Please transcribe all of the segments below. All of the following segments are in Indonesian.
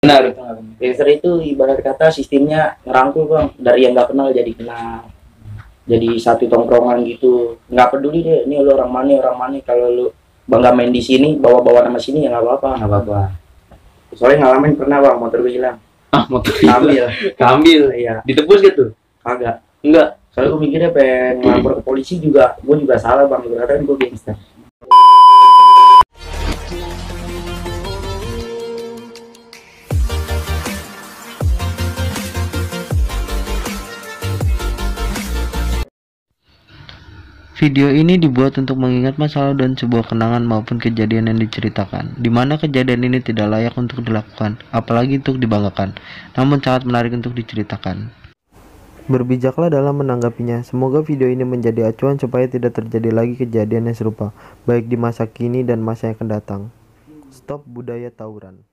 Benar. Gangster itu ibarat kata sistemnya ngerangkul bang, dari yang nggak kenal jadi kenal, jadi satu tongkrongan gitu. Nggak peduli deh, ini lu orang mana. Kalau lu bangga main di sini, bawa nama sini ya nggak apa-apa. Nggak apa-apa. Soalnya ngalamin pernah bang, motor gue hilang. Motor Ambil. Iya. Ditebus gitu? Kagak. Enggak. Soalnya gue mikirnya pengen ngelapor ke polisi juga, gue juga salah bang, karena gue gangster. Video ini dibuat untuk mengingat masa lalu dan sebuah kenangan maupun kejadian yang diceritakan, di mana kejadian ini tidak layak untuk dilakukan, apalagi untuk dibanggakan, namun sangat menarik untuk diceritakan. Berbijaklah dalam menanggapinya. Semoga video ini menjadi acuan supaya tidak terjadi lagi kejadian yang serupa, baik di masa kini dan masa yang akan datang. Stop budaya tawuran.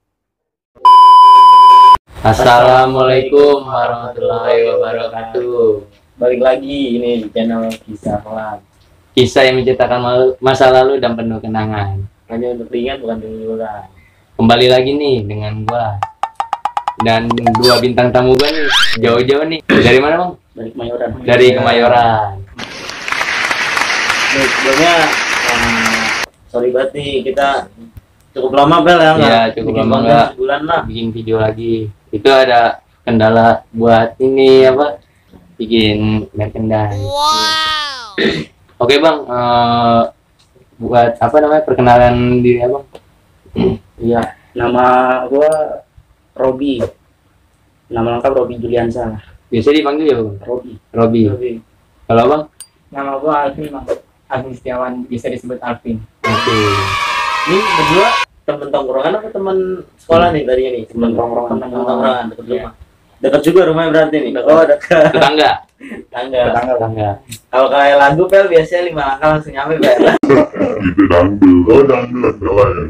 Assalamualaikum warahmatullahi wabarakatuh. Balik lagi ini di channel Kisah Kelam. Kisah yang menceritakan masa lalu dan penuh kenangan. Hanya untuk ringan bukan liburan. Kembali lagi nih dengan gua dan dua bintang tamu gua nih, jauh-jauh nih. Dari mana bang? Dari Kemayoran. Dari Kemayoran. Nih, sebelumnya sorry banget nih, kita cukup lama Bel ya. Iya, cukup lama nggak sebulan lah bikin video lagi. Itu ada kendala buat ini apa? Bikin merchandise. Wow. Oke bang, buat apa namanya perkenalan diri abang? Iya, nama gua Robi. Nama lengkap Robi Juliansa. Biasa dipanggil ya bang? Robi. Kalau bang? Nama gua Alvin, Bang. Alvin Setiawan, bisa disebut Alvin. Oke. Ini berdua temen tongkrongan apa temen sekolah nih tadinya nih? Temen tongkrongan. Dekat rumah. Dekat juga rumahnya berarti nih. Oh, dekat. Tetangga. Tetangga. Kalau kayak lagu Pel biasanya 5 langkah langsung nyampe Pel. Itu dangdut salah ya.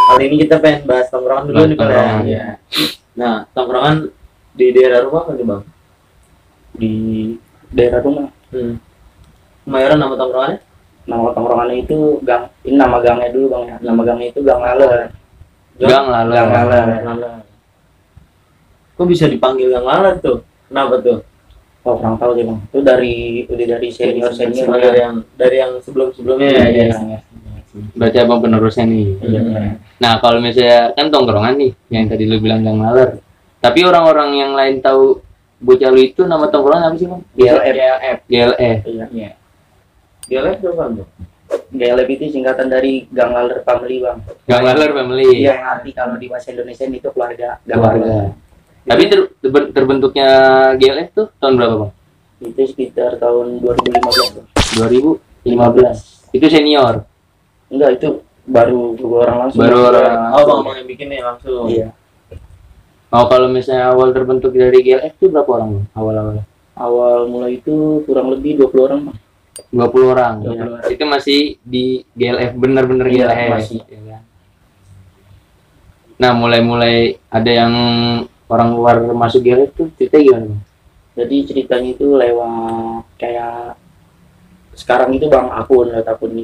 Kali ini kita pengen bahas tongkrongan dulu nih Pel ya. Iya. Nah, tongkrongan di daerah rumah kan nih Bang? Di daerah rumah. Kemayoran nama tongkrongannya? Nama tongkrongannya itu gang. Ini nama gangnya dulu Bang ya. Nama gangnya itu Gang Laler. Gang Laler. Kok bisa dipanggil Gang Laler tuh? Kenapa tuh? Oh, kurang tahu sih Bang. Itu udah dari senior dari yang sebelumnya ya. Berarti abang penerusnya nih. Iya. Nah kalau misalnya kan tongkrongan nih, yang tadi lu bilang Gang Laler. Tapi orang-orang yang lain tahu bocah lu itu nama tongkrongan apa sih bang? GLF. GLF. Iya. GLF itu apa tuh? GLF itu singkatan dari Gang Laler Family Bang. Gang Laler Family. Iya, yang arti kalau di bahasa Indonesia itu keluarga. Keluarga. Tapi terbentuknya GLF tuh tahun berapa bang? Itu sekitar tahun 2015 Bang. 2015. Itu senior. Enggak, itu baru orang langsung. Bang yang bikin nih langsung. Iya. Oh, kalau misalnya awal terbentuk dari GLF itu berapa orang bang? Awal mulai itu kurang lebih 20 orang Bang. 20 orang. 20 orang. Itu masih di GLF bener-bener Iya, GLF. masih. Ya kan? Nah, mulai ada yang orang luar masuk GLF tuh cerita gimana bang? Jadi ceritanya itu lewat kayak sekarang itu Bang akun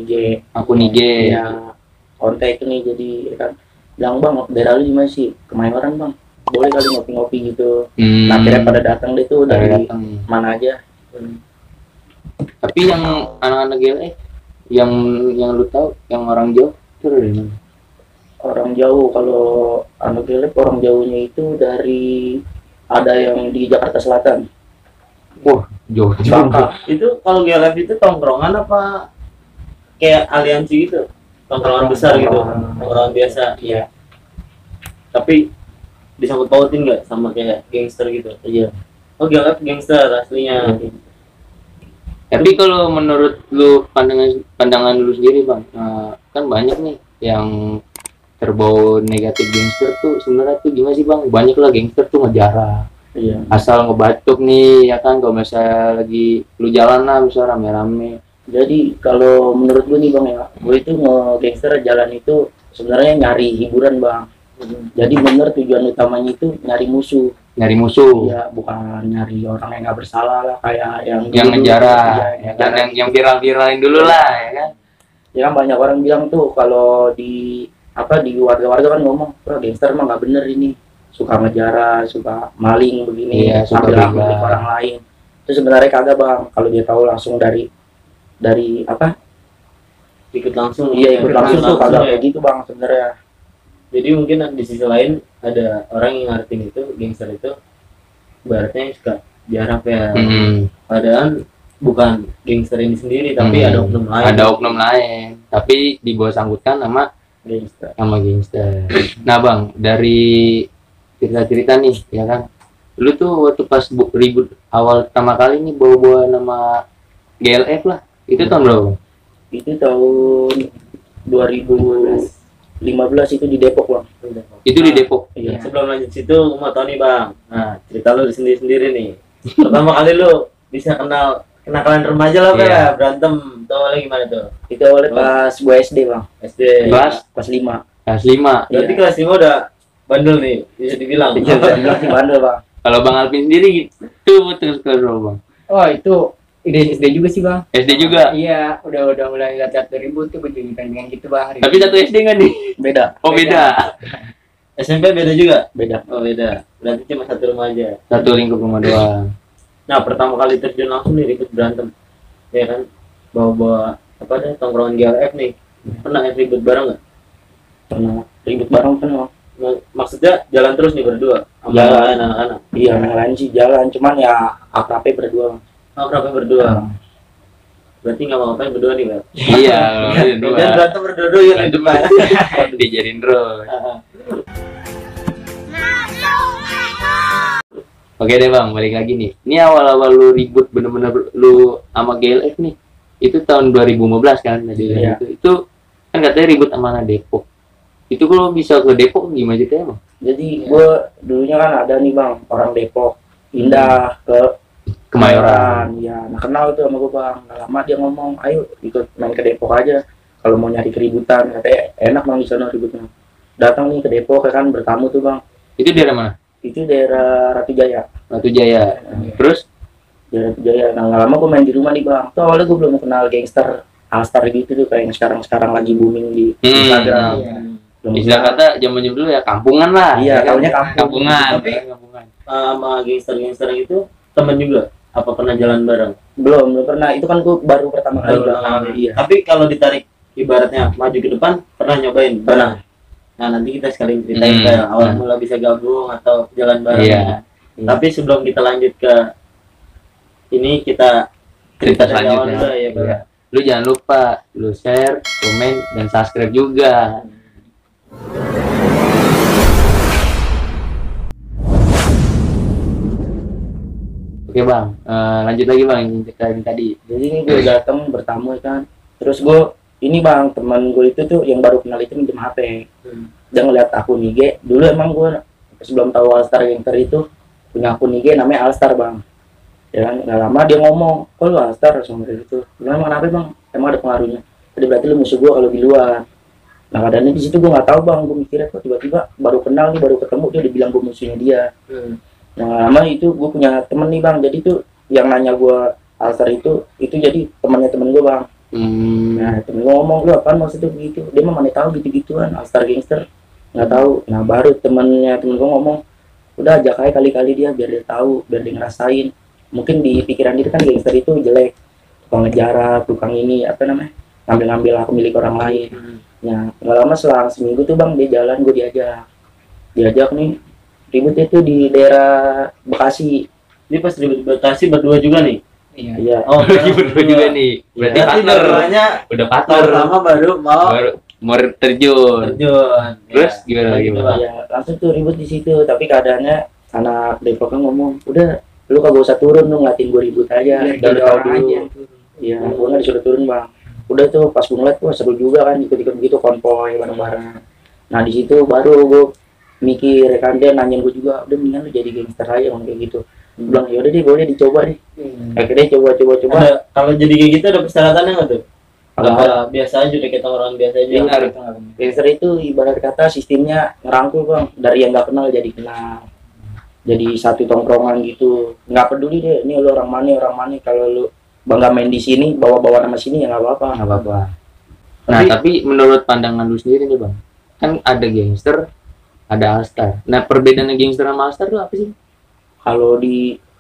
IG. Akun IG. Ya, kontak itu nih jadi ya kan. Bilang Bang, daerah lu gimana sih? Kemayoran Bang. Boleh kali ngopi-ngopi gitu. Nah, akhirnya pada datang deh tuh dari mana aja. Tapi yang anak-anak GLF yang lu tahu yang orang jauh itu dari mana? Orang jauh, kalau anak GLF orang jauhnya itu dari ada yang di Jakarta Selatan. Wah, jauh Bangka. Itu kalau GLF itu tongkrongan apa kayak aliansi gitu? Tongkrongan besar gitu. Tongkrongan biasa. Iya. Tapi disangkut pautin nggak sama kayak gangster gitu? Iya. Oh, GLF gangster aslinya. Tapi kalau menurut lu pandangan lu sendiri bang, kan banyak nih yang terbau negatif gangster tuh sebenarnya tuh gimana sih bang? Banyak lah gangster tuh ngejarah. Iya. Asal ngebatuk nih ya kan, kalau misalnya lagi lu jalan lah misalnya rame-rame. Jadi kalau menurut gue nih Bang ya, gue itu nge-gangster jalan itu sebenarnya nyari hiburan Bang. Jadi bener tujuan utamanya itu nyari musuh. Iya, bukan nyari orang yang nggak bersalah lah kayak yang ngejarah, ya kan, yang viral-viralin dulu lah ya kan. Ya kan banyak orang bilang tuh kalau di apa di warga-warga kan ngomong, wah gangster mah nggak bener ini, suka ngejarah, suka maling begini, Iya, suka ambil hak begal. milik orang lain. Itu sebenarnya kagak bang, kalau dia tahu langsung dari apa? Ikut langsung. Iya ikut langsung tuh kagak ya. kayak gitu bang sebenarnya. Jadi mungkin di sisi lain ada orang yang ngertiin itu gangster itu ibaratnya suka jarak ya. Padahal bukan gangster ini sendiri tapi ada oknum lain. Ada oknum lain, tapi dibawa sangkutan sama gangster. Nah bang, dari cerita-cerita nih ya kan, lu tuh waktu pas ribut awal pertama kali nih bawa-bawa nama GLF lah, itu tahun berapa Bang? Itu tahun 2015 itu di Depok bang. Itu di Depok. Iya. Sebelum lanjut situ gua mau tahu nih bang, nah cerita lu sendiri-sendiri nih. Pertama kali lu bisa kenakalan remaja lah Iya. ya, berantem tuh awalnya gimana tuh? Itu awalnya pas gue SD bang, SD. Kelas 5. kelas 5. Berarti kelas 5 udah bandel nih, bisa dibilang. Iya, bilang di bandel bang. Kalau Bang Alvin sendiri gitu, terus kelas berapa Bang? Oh itu ide SD juga sih bang. SD juga. Iya, udah mulai lihat ribut tuh pengen gitu bang. Tapi satu SD nggak nih? Beda. Oh beda. SMP beda juga? Beda. Oh beda. Berarti cuma satu rumah aja. Satu lingkup rumah doang. Nah pertama kali terjun langsung nih ribut berantem, ya kan? Bawa apa deh tongkrongan GLF nih. Pernah ribut bareng nggak? Pernah ribut bareng pernah. Maksudnya jalan terus nih berdua sama Jalan. yang lain anak-anak. Iya, yang lain sih jalan, cuman ya akrabnya berdua. Oh berapa berdua? Berarti nggak mau ngapain berdua nih bang? Iya, kalau berdua. Dan berantem berdua ya di depan. Dijadiin terus. Oke deh Bang, balik lagi nih. Ini awal-awal lu ribut bener-bener lu sama GLF nih. Itu tahun 2015 kan tadi Iya. itu kan katanya ribut sama anak Depok. Itu kalau bisa ke Depok gimana ceritanya Bang? Jadi gue dulunya kan ada nih bang, orang Depok pindah ke Kemayoran. Ya, nah kenal tuh sama gue bang. Nggak lama dia ngomong, ayo ikut main ke Depok aja. Kalau mau nyari keributan, katanya enak bang di sana ributnya. Datang nih ke Depok kan bertamu tuh bang. Itu daerah mana? Itu daerah Ratu Jaya. Ratu Jaya. Terus Daerah Ratu Jaya. Nah nggak lama gue main di rumah nih bang. Tuh awalnya gue belum kenal gangster Alstar gitu tuh kayak yang sekarang lagi booming di Instagram. Belum istilah kenal. kata zaman dulu ya kampungan lah. Iya, ya kan? taunya kampung. Kampungan. Tapi- Kampungan. Sama gangster-gangster itu temen juga? Apa pernah jalan bareng? Belum pernah. Itu kan gue baru pertama kali Baru bang. pertama kali. Iya. Tapi kalau ditarik ibaratnya maju ke depan pernah nyobain? Pernah. Nah nanti kita sekalian ceritain kayak awal mula bisa gabung atau jalan bareng. Iya. Tapi sebelum kita lanjut ke ini kita Cerita dari awal selanjutnya. dulu ya Bang. Iya. Lu jangan lupa lu share, komen, dan subscribe juga. Oke Bang, lanjut lagi Bang yang ceritain tadi. Jadi ini gue datang bertamu kan. Terus gue ini bang teman gue itu tuh yang baru kenal itu minjem HP. Dia ngeliat akun IG. Dulu emang gue sebelum tahu Alstar Gangster itu punya akun IG namanya Alstar bang. Ya kan nggak lama dia ngomong, kok lu Alstar sama itu. Lu emang kenapa bang? Emang ada pengaruhnya? Jadi berarti lu musuh gue kalau di luar. Nah keadaannya di situ gue nggak tahu bang. Gue mikirnya kok tiba-tiba baru kenal nih baru ketemu dia udah bilang gue musuhnya dia. Nah lama itu gue punya temen nih bang. Jadi tuh yang nanya gue Alstar itu jadi temannya temen gue bang. Nah temen gue ngomong, lu apaan maksudnya begitu? Dia mah mana tahu gitu-gituan Alstar Gangster nggak tahu. Nah baru temen gue ngomong, udah ajak aja kali-kali dia biar dia tahu, biar dia ngerasain. Mungkin di pikiran dia kan gangster itu jelek, tukang ngejarah, tukang ini apa namanya, ngambil hak milik orang lain. Nah nggak lama selang seminggu tuh bang dia jalan, gue diajak nih ribut itu di daerah Bekasi. Ini pas ribut Bekasi berdua juga nih. Iya. Iya. Oh, Lagi berdua juga nih. Berarti partner. dua-duanya Udah partner. pertama baru Mau terjun. terjun. Terus Ya. gimana lagi Gitu, Bang? Bang. Ya langsung tuh ribut di situ. Tapi keadaannya anak Depok kan ngomong, udah lu kagak usah turun, lu ngeliatin gue ribut aja. Biar Udah jadi tahu orang dulu. aja. Iya, gue nggak disuruh turun bang. Udah tuh pas gue ngeliat, wah seru juga kan ikut-ikut begitu konvoy bareng-bareng. Nah di situ baru gue mikir kan dia nanyain gue juga, udah mendingan lu jadi gangster aja ngomong kayak gitu. Gue bilang yaudah deh boleh dicoba deh. Akhirnya coba. Ada, kalau jadi kayak gitu ada persyaratannya nggak tuh? Kalau Apa biasa aja udah kita orang biasa aja. Benar. gangster itu ibarat kata sistemnya ngerangkul bang, dari yang nggak kenal jadi kenal. Jadi satu tongkrongan gitu, nggak peduli deh, ini lu orang mana, kalau lu bangga main di sini, bawa nama sini ya nggak apa-apa. Nggak apa-apa. Nah, tapi menurut pandangan lu sendiri nih Bang, kan ada gangster, ada Alstar. Nah, perbedaannya gangster sama Alstar tuh apa sih?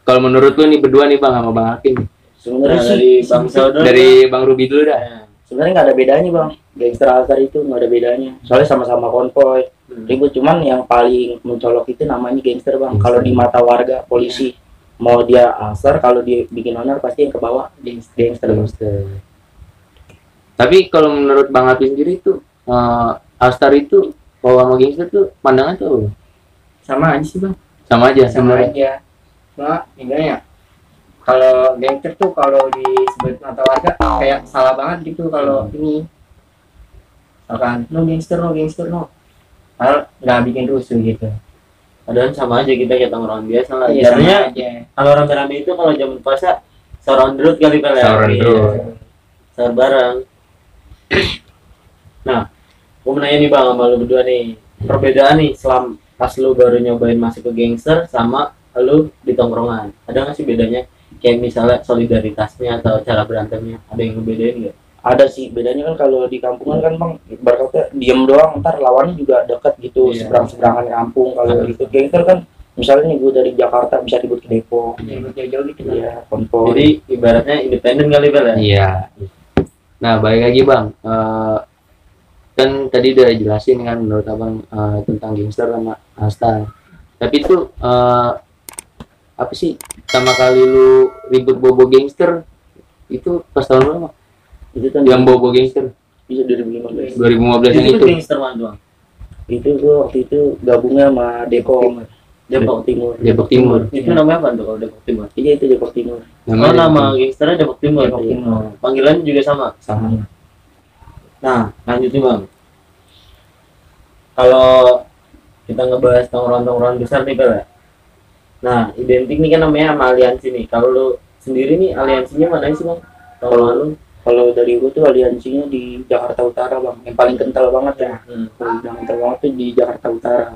Kalau menurut lu nih berdua nih Bang sama Bang Hakim nih. Sebenarnya Nah, sih dari Bang Saudara Dari Bang Ruby dulu dah. sebenarnya nggak ada bedanya bang, gangster Alstar itu nggak ada bedanya, soalnya sama-sama konvoy ribut, cuman yang paling mencolok itu namanya gangster bang. Kalau di mata warga polisi mau dia Alstar, kalau dia bikin onar pasti yang ke bawah gangster. Tapi kalau menurut Bang Hakim sendiri tuh Alstar itu kalau sama gangster tuh pandangan tuh apa? Sama aja sih bang, Sama aja sama sebenarnya. aja. Cuma gimana ya, kalau gangster tuh kalau disebut mata warga kayak salah banget gitu. Kalau ini misalkan no gangster no, padahal nggak bikin rusuh gitu. padahal sama aja kita kayak tongkrongan biasa lah. Iya, sama Jadinya aja. kalau rame-rame itu kalau zaman puasa sahur on the road kali ya. Sahur on the road. Sahur bareng. Nah, gue mau nanya nih bang sama lu berdua nih, perbedaan nih selam pas lu baru nyobain masuk ke gangster sama lu di tongkrongan, ada nggak sih bedanya? Kayak misalnya solidaritasnya atau cara berantemnya, ada yang ngebedain nggak? Ada sih bedanya kan, kalau di kampungan kan bang ibaratnya diem doang, ntar lawannya juga deket gitu, Iya. seberang-seberangan kampung. Kalau ikut gangster kan misalnya nih gue dari Jakarta bisa ribut ke Depok, Ribut jauh-jauh gitu. iya konvoy. Jadi ibaratnya independen kali ya? Iya. Nah, balik lagi Bang. Kan tadi udah jelasin kan menurut Abang tentang gangster sama Alstar. Tapi itu apa sih pertama kali lu ribut bobo gangster itu pas tahun berapa? Itu kan Yang bobo gangster bisa 2015. 2015 yang Itu itu. gangster mana doang? Itu gue waktu itu gabungnya sama Depok Timur. Depok Timur. Itu namanya apa tuh kalau Depok Timur? Iya itu Depok Timur. Oh, Namanya nama gangsternya Depok Timur. Depok Timur. Panggilannya juga sama. Sama. Nah, lanjut nih bang. Kalau kita ngebahas tongkrongan-tongkrongan besar nih Pel ya. Nah, identik nih kan namanya sama aliansi nih. Kalau lu sendiri nih aliansinya mana sih bang? Tongkrongan lu? Kalau dari gue tuh aliansinya di Jakarta Utara bang, yang paling kental banget ya. Yang kental banget tuh di Jakarta Utara.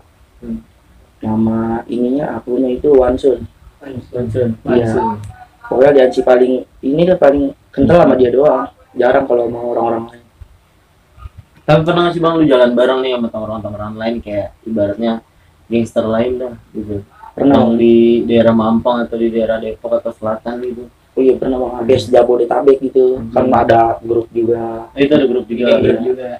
Nama ininya akunnya itu Wansun. Wansun. Iya. Pokoknya aliansi paling ini kan paling kental sama dia doang. Jarang kalau sama orang-orang lain. Tapi pernah nggak sih bang lu jalan bareng nih sama tongkrongan-tongkrongan lain kayak ibaratnya gangster lain dah gitu? Pernah. Yang di daerah Mampang atau di daerah Depok atau Selatan gitu? Oh iya pernah bang, hampir Jabodetabek gitu. Kan ada grup juga. Oh, itu ada grup juga. Iya. juga.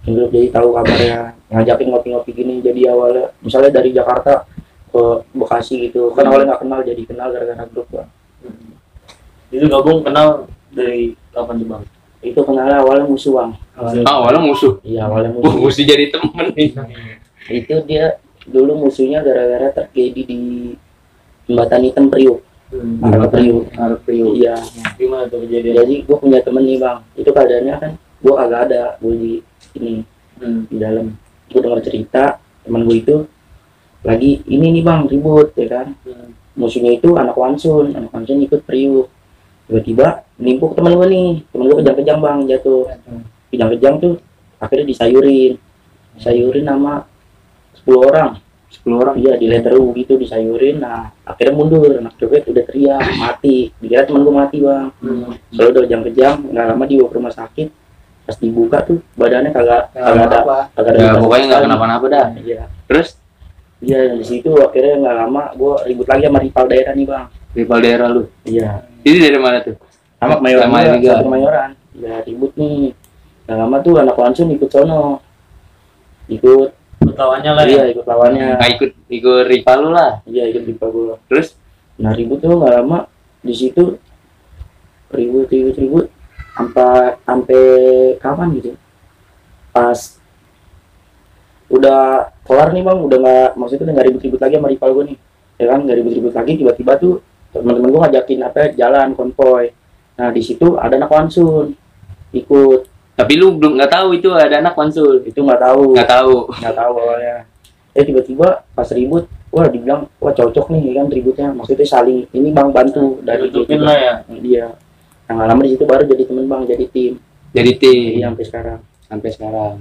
Grup jadi tahu kabarnya, ngajakin ngopi-ngopi gini. Jadi awalnya misalnya dari Jakarta ke Bekasi gitu, kan awalnya nggak kenal jadi kenal gara-gara grup bang. Itu gabung kenal dari kapan tuh bang? Itu kenalnya awalnya musuh bang. awalnya musuh. Iya awalnya Wah, musuh. mesti jadi temen nih. Itu dia dulu musuhnya gara-gara terjadi di Jembatan Hitam Priuk. Arah Priuk. Arab Priuk. Iya. Gimana tuh kejadian? Jadi gue punya temen nih bang. Itu keadaannya kan gue kagak ada, gue di ini di dalam. Gue dengar cerita teman gue itu lagi ini nih bang ribut ya kan. Musuhnya itu anak Wansun ikut Priuk. Tiba-tiba nimpuk teman gue nih, temen gue kejang-kejang bang jatuh. Kejang-kejang tuh akhirnya disayurin sama 10 orang. 10 orang. Iya di letter U gitu disayurin. Nah akhirnya mundur, anak copet udah teriak mati, dikira temen gue mati bang. Soalnya udah kejang-kejang, nggak lama dibawa ke rumah sakit. Pas dibuka tuh badannya kagak ada Ya, pokoknya nggak sekali. kenapa-napa dah. Iya. Terus Iya di situ akhirnya nggak lama gue ribut lagi sama rival daerah nih bang. rival daerah lu. Iya. Ini dari mana tuh? Sama Kemayoran Sama juga, juga. satu Kemayoran. Ya ribut nih. Nggak lama tuh anak Wansun ikut sono. Ikut Lawannya lah ya. iya ikut lawannya. Nggak ikut rival lu lah. Iya ikut rival gue. Terus Nah ribut tuh nggak lama di situ ribut sampai kapan gitu. Pas udah kelar nih bang, udah nggak maksudnya udah nggak ribut-ribut lagi sama rival gue nih, ya kan nggak ribut-ribut lagi, tiba-tiba tuh teman-teman gue ngajakin jalan konvoy. Nah di situ ada anak Wansun ikut, tapi lu belum nggak tahu itu ada anak konsul. itu nggak tahu Nggak tahu. awalnya. Tiba-tiba pas ribut, wah dibilang wah cocok nih kan ributnya, maksudnya saling ini bang bantu dari Tutupin lah ya. dia. Nah nggak lama di situ baru jadi temen bang, jadi tim. Jadi tim Iya sampai sekarang. sampai sekarang.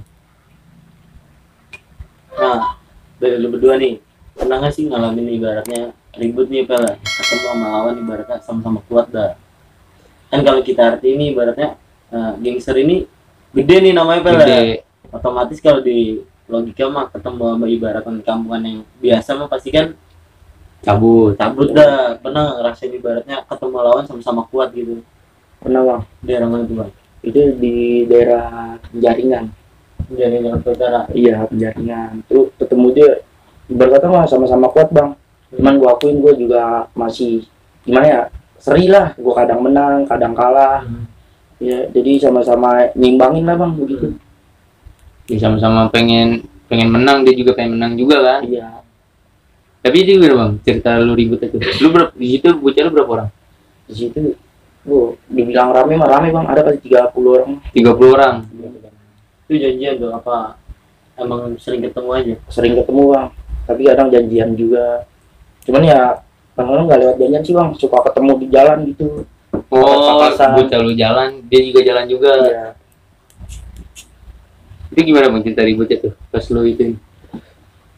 Nah, dari lu berdua nih, pernah nggak sih ngalamin ibaratnya ribut nih Pel, ketemu sama lawan ibaratnya sama-sama kuat dah. Kan kalau kita arti ini ibaratnya gangster ini gede nih namanya Pel ya. Gede. Otomatis kalau di logika mah ketemu sama ibaratkan kampungan yang biasa mah pasti kan Cabut. dah pernah ngerasain ibaratnya ketemu lawan sama-sama kuat gitu. Pernah bang, Daerah mana tuh bang? itu di daerah Penjaringan. Jadi Jakarta Utara. Iya, Penjaringan. Tuh ketemu dia berkata mah sama-sama kuat bang. Cuman gua akuin gua juga masih gimana ya, seri lah. Gua kadang menang, kadang kalah. Ya, jadi sama-sama nyimbangin lah bang begitu. Ya, sama-sama pengen menang, dia juga pengen menang juga kan. Iya. Tapi itu gimana bang, cerita lu ribut itu, lu di situ bocah lu berapa orang? Di situ dibilang rame mah rame bang, ada kali 30 orang. 30 orang. Itu janjian tuh apa? Emang sering ketemu aja. Sering ketemu bang, tapi kadang janjian juga. Cuman ya kadang-kadang nggak lewat janjian sih bang, suka ketemu di jalan gitu. Oh, Papasan. bocah lu jalan, dia juga jalan juga. Iya. Itu gimana bang cerita ributnya tuh pas lu itu?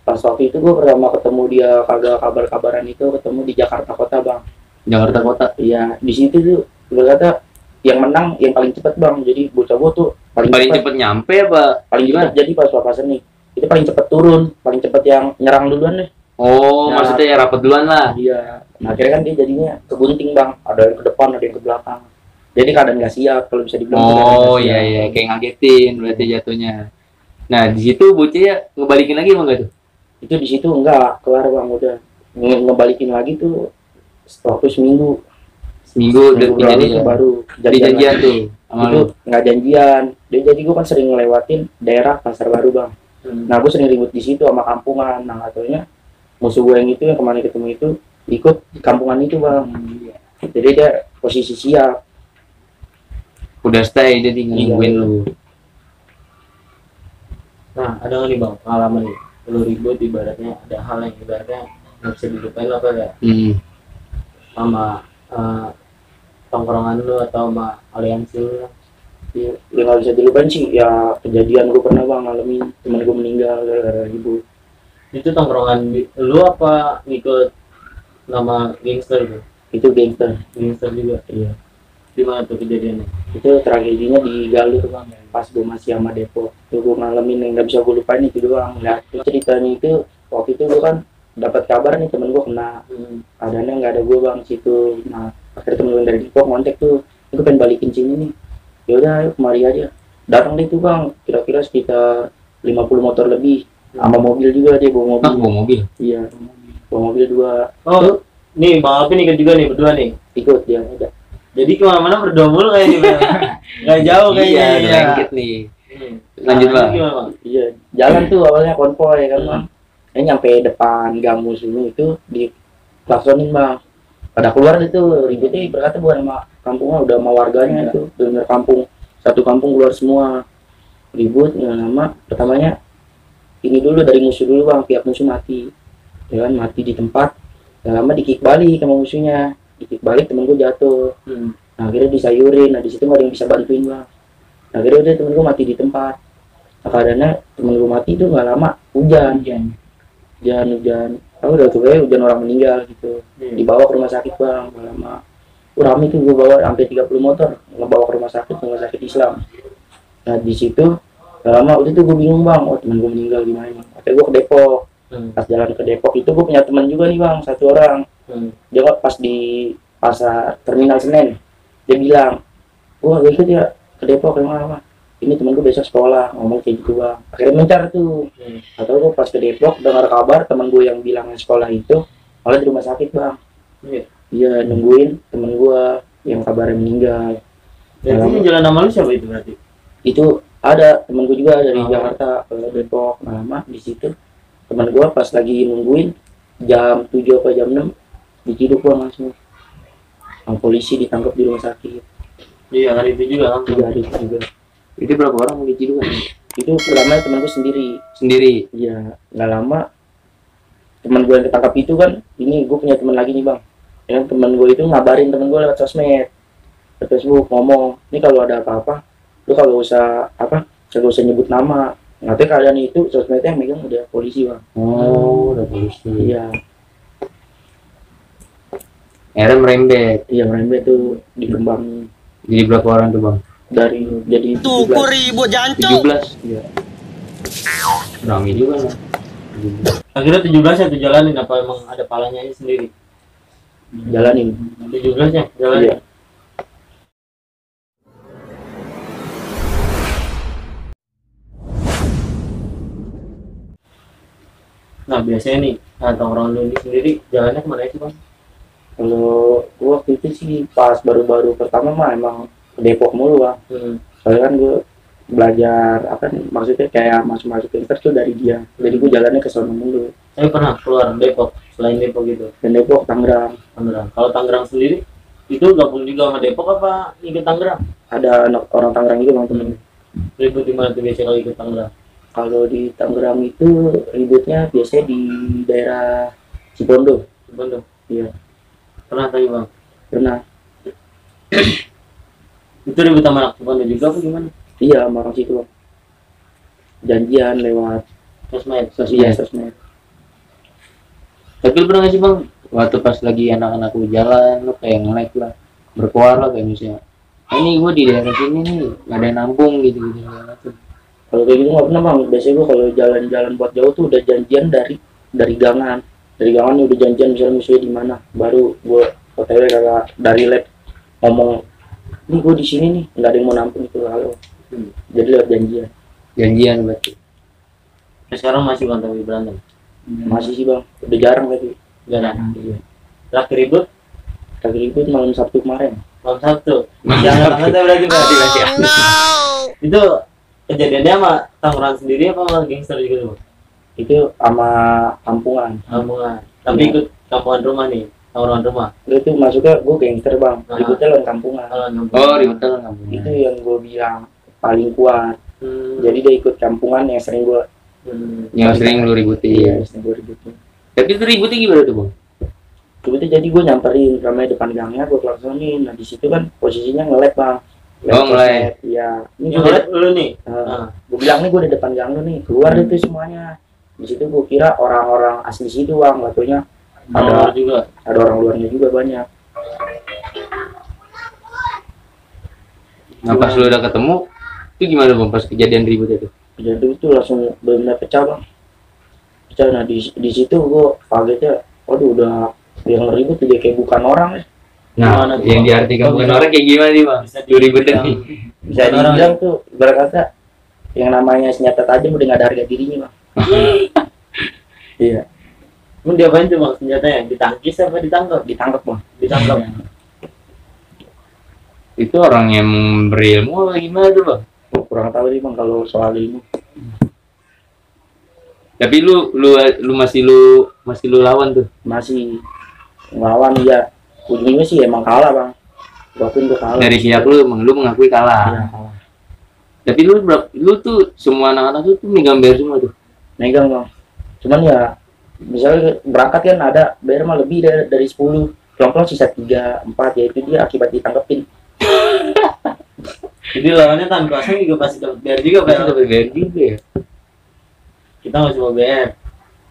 Pas waktu itu gue pertama ketemu dia kagak kabar-kabaran itu, ketemu di Jakarta Kota bang. Jakarta Kota. Iya, di situ tuh berkata yang menang yang paling cepat bang. Jadi bocah gue tuh paling Cepet nyampe apa? paling cepat. Jadi pas papasan nih itu paling cepat turun, paling cepat yang nyerang duluan deh. Oh, Nah, maksudnya ya rapat duluan lah. Iya. Nah, akhirnya kan dia jadinya kegunting bang. Ada yang ke depan, ada yang ke belakang. Jadi kadang nggak siap kalau bisa dibilang. Oh iya iya, kayak ngagetin berarti jatuhnya. Nah di situ bocahnya ngebalikin lagi emang gak tuh? Itu di situ enggak kelar bang, udah ngebalikin lagi tuh waktu seminggu. Seminggu udah Minggu lalu kejadian. tuh baru Jadi janjian tuh sama itu lu. nggak janjian. Jadi gue kan sering ngelewatin daerah Pasar Baru bang. Nah gue sering ribut di situ sama kampungan. Nah katanya musuh gue yang itu yang kemarin ketemu itu ikut di kampungan itu bang. Jadi dia posisi siap. Udah stay dia tinggal Iya. nungguin lu. Nah, ada nggak nih bang pengalaman nih? Lu ribut ibaratnya ada hal yang ibaratnya nggak bisa dilupain apa ya? Sama tongkrongan lu atau sama aliansi lu? Ya nggak bisa dilupain sih. Ya kejadian gue pernah bang ngalamin temen gue meninggal gara-gara ribut. Itu tongkrongan lu apa ngikut nama gangster itu? Itu gangster. Gangster juga. Iya. Di mana tuh kejadiannya? Itu tragedinya di Galur bang. Pas gue masih sama Depok. Itu gue ngalamin yang nggak bisa gue lupain itu doang. Nah ceritanya itu waktu itu gue kan dapat kabar nih temen gue kena. Keadaannya nggak ada gue bang situ. Nah akhirnya temen gue dari Depok ngontek tuh. Gue pengen balikin sini nih. Ya udah ayo kemari aja. Datang deh tuh bang. Kira-kira sekitar 50 motor lebih. Sama mobil juga dia bawa mobil. Ah, bawa mobil. Iya. Bawa mobil 2. Oh, nih bang Alvin ikut juga nih berdua nih. Ikut dia ada. Jadi kemana-mana berdua mulu kayak nih bang. Nggak jauh Iya, kayaknya. udah lengket nih. Lanjut, Nah, Bang. itu gimana, Bang? Iya, jalan tuh awalnya konvoy kan bang. Ini nyampe depan gang musuhnya itu di klaksonin bang. Pada keluar itu ributnya berkata bukan sama kampungnya, udah sama warganya itu. Bener kampung, satu kampung keluar semua. Ribut nggak lama. Pertamanya ini dulu dari musuh dulu bang, pihak musuh mati. Ya kan mati di tempat. Nggak lama dikick balik sama musuhnya. Dikick balik temen gue jatuh. Nah, akhirnya disayurin. Nah di situ nggak ada yang bisa bantuin bang. Nah, akhirnya udah temen gue mati di tempat. Nah, keadaannya temen gue mati itu nggak lama hujan. Aku udah tuh kayak hujan orang meninggal gitu. Dibawa ke rumah sakit bang, nggak lama. Rame tuh gue bawa sampai 30 motor ngebawa ke rumah sakit Islam. Nah di situ nggak lama udah tuh gue bingung bang, oh temen gue meninggal gimana? Akhirnya gue ke Depok. Pas jalan ke Depok itu gue punya teman juga nih bang, satu orang. Dia pas di pasar Terminal Senen, dia bilang, wah gue ikut ya ke Depok emang apa? Ini temen gue besok sekolah, ngomong kayak gitu bang. Akhirnya mencar tuh. Atau gue pas ke Depok dengar kabar temen gue yang bilang sekolah itu malah di rumah sakit bang. Iya nungguin temen gue yang kabarnya meninggal. Jadi yang jalan nama lu siapa itu berarti? Itu ada temen gue juga dari Jakarta ke Depok. Nah, lama di situ temen gue pas lagi nungguin jam 7 apa jam 6 diciduk bang langsung. Sama polisi ditangkap di rumah sakit. Iya hari itu juga kan? 3 hari itu juga. Itu berapa orang yang diciduk kan? Itu pertama temen gue sendiri. Sendiri. Iya nggak lama temen gue yang ketangkap itu kan, ini gue punya temen lagi nih bang. Yang temen gue itu ngabarin temen gue lewat sosmed, lewat Facebook ngomong, ini kalau ada apa-apa, lu kalau usah nyebut nama. Nanti kalian itu sosmednya yang megang udah polisi bang. Oh, udah polisi. Iya, Akhirnya merembet. iya merembet tuh di Kembang Jadi berapa orang tuh bang? dari jadi 17. 17. Iya. Rame juga lah. Akhirnya 17 ya tuh jalanin apa emang ada palanya aja sendiri? Jalanin. 17 ya jalanin. Iya. Nah biasanya nih tongkrongan lu ini sendiri jalannya kemana sih bang? Kalau gua waktu itu sih pas baru-baru pertama mah emang ke Depok mulu bang. Soalnya kan gua belajar apa nih, maksudnya kayak masuk Inter tuh dari dia. Jadi gua jalannya ke sono mulu. Saya pernah keluar Depok selain Depok gitu. Dan Depok Tangerang. Tangerang. Kalau Tangerang sendiri itu gabung juga sama Depok apa ikut Tangerang? Ada orang Tangerang juga bang temen. Ribut di mana tuh biasanya kalau ikut Tangerang? Kalau di Tangerang itu ributnya biasanya di daerah Cipondo. Cipondo. Iya. Pernah tadi bang? Pernah. Itu ribut sama anak Cipondo juga apa gimana? Iya, sama orang situ bang. Janjian lewat Sosmed. sosmed. Tapi lu pernah nggak sih bang, waktu pas lagi anak-anak lu jalan, lu kayak nge-like lah, berkuar lah kayak misalnya, ini gua di daerah sini nih, nggak ada yang nampung gitu. Kalau kayak gitu nggak pernah bang. Biasanya gua kalau jalan-jalan buat jauh tuh udah janjian dari gangan. Dari gangan udah janjian misalnya di mana. Baru gua OTW kakak dari lab ngomong, ini gua di sini nih, nggak ada yang mau nampung itu halo. Jadi lewat janjian Berarti. Nah, sekarang masih bang tapi berantem? masih sih bang, udah jarang tapi Jarang. iya. Terakhir ribut Terakhir ribut malam Sabtu kemarin. malam Sabtu. Jangan berarti berarti. Itu kejadiannya sama tongkrongan sendiri apa sama gangster juga tuh? Itu sama kampungan. Kampungan. Tapi Iya. ikut kampungan rumah nih, tongkrongan rumah. Itu masuknya gue gangster bang, Ah. ributnya lawan kampungan. Kalau Oh, ribet lah nampung. Itu yang gue bilang paling kuat. Jadi dia ikut kampungan yang sering gue Yang sering lu ributin. sering gue ributin. Tapi itu ributnya gimana tuh bang? Ributnya jadi gue nyamperin ramai depan gangnya, gue klaksonin. Nah di situ kan posisinya nge-lab bang. Oh, nge-lab. Iya. Ini Yang gue lihat lu nih. gue bilang nih gue di depan gang lu nih, keluar deh tuh semuanya. Di situ gue kira orang-orang asli situ bang, waktunya Ada juga. ada orang luarnya juga banyak. Nah pas lu udah ketemu, itu gimana bang pas kejadian ribut itu? Jadi itu langsung benar-benar pecah bang. Pecah. Nah di situ gue kagetnya, waduh udah yang ribut udah kayak bukan orang ya. Nah, Gimana tuh, yang Bang? diartikan bukan orang kayak gimana nih bang? Bisa Lu ributin dibilang. nih. Bisa dibilang tuh berkata yang namanya senjata tajam udah nggak ada harga dirinya bang. Iya, Emang diapain tuh bang senjatanya? Ditangkis apa ditangkap? ditangkap bang. Ditangkap. Itu orang yang berilmu apa gimana tuh bang? Oh, kurang tahu sih bang kalau soal ini. Tapi lu masih lu lawan tuh. Masih ngelawan ya. Ujungnya sih emang kalah bang. Walaupun gue kalah. Dari pihak lu mengakui Iya, kalah. kalah. Tapi lu tuh semua anak-anak tuh megang bayar semua tuh. Megang bang. Cuman ya misalnya berangkat kan ada bayar mah lebih dari 10. Kelompok sisa 3, 4 ya itu dia akibat ditangkepin. Jadi lawannya tanpa kuasa juga pasti dapat BR juga Pasti Pak. dapat bayar juga ya. Kita nggak cuma BR,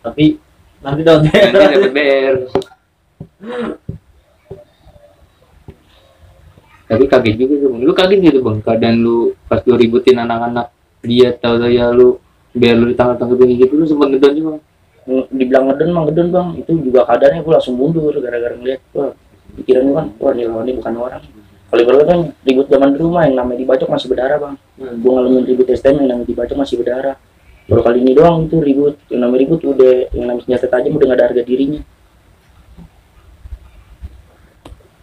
tapi nanti dapat BR. Nanti dapat bayar. Tapi kaget juga tuh bang. Lu kaget gitu bang keadaan lu pas lu ributin anak-anak dia tahu ya lu biar lu ditangkap-tangkapin gitu lu sempat ngedon juga bang. Dibilang ngedon mah ngedon bang, itu juga keadaannya gue langsung mundur gara-gara ngeliat wah pikiran gue kan wah ini lawannya bukan orang. Kalau ibaratnya kan ribut zaman dulu mah yang namanya dibacok masih berdarah bang. Gue ngalamin ribut STM yang namanya dibacok masih berdarah. Baru kali ini doang itu ribut, yang namanya ribut udah yang namanya senjata tajam udah gak ada harga dirinya.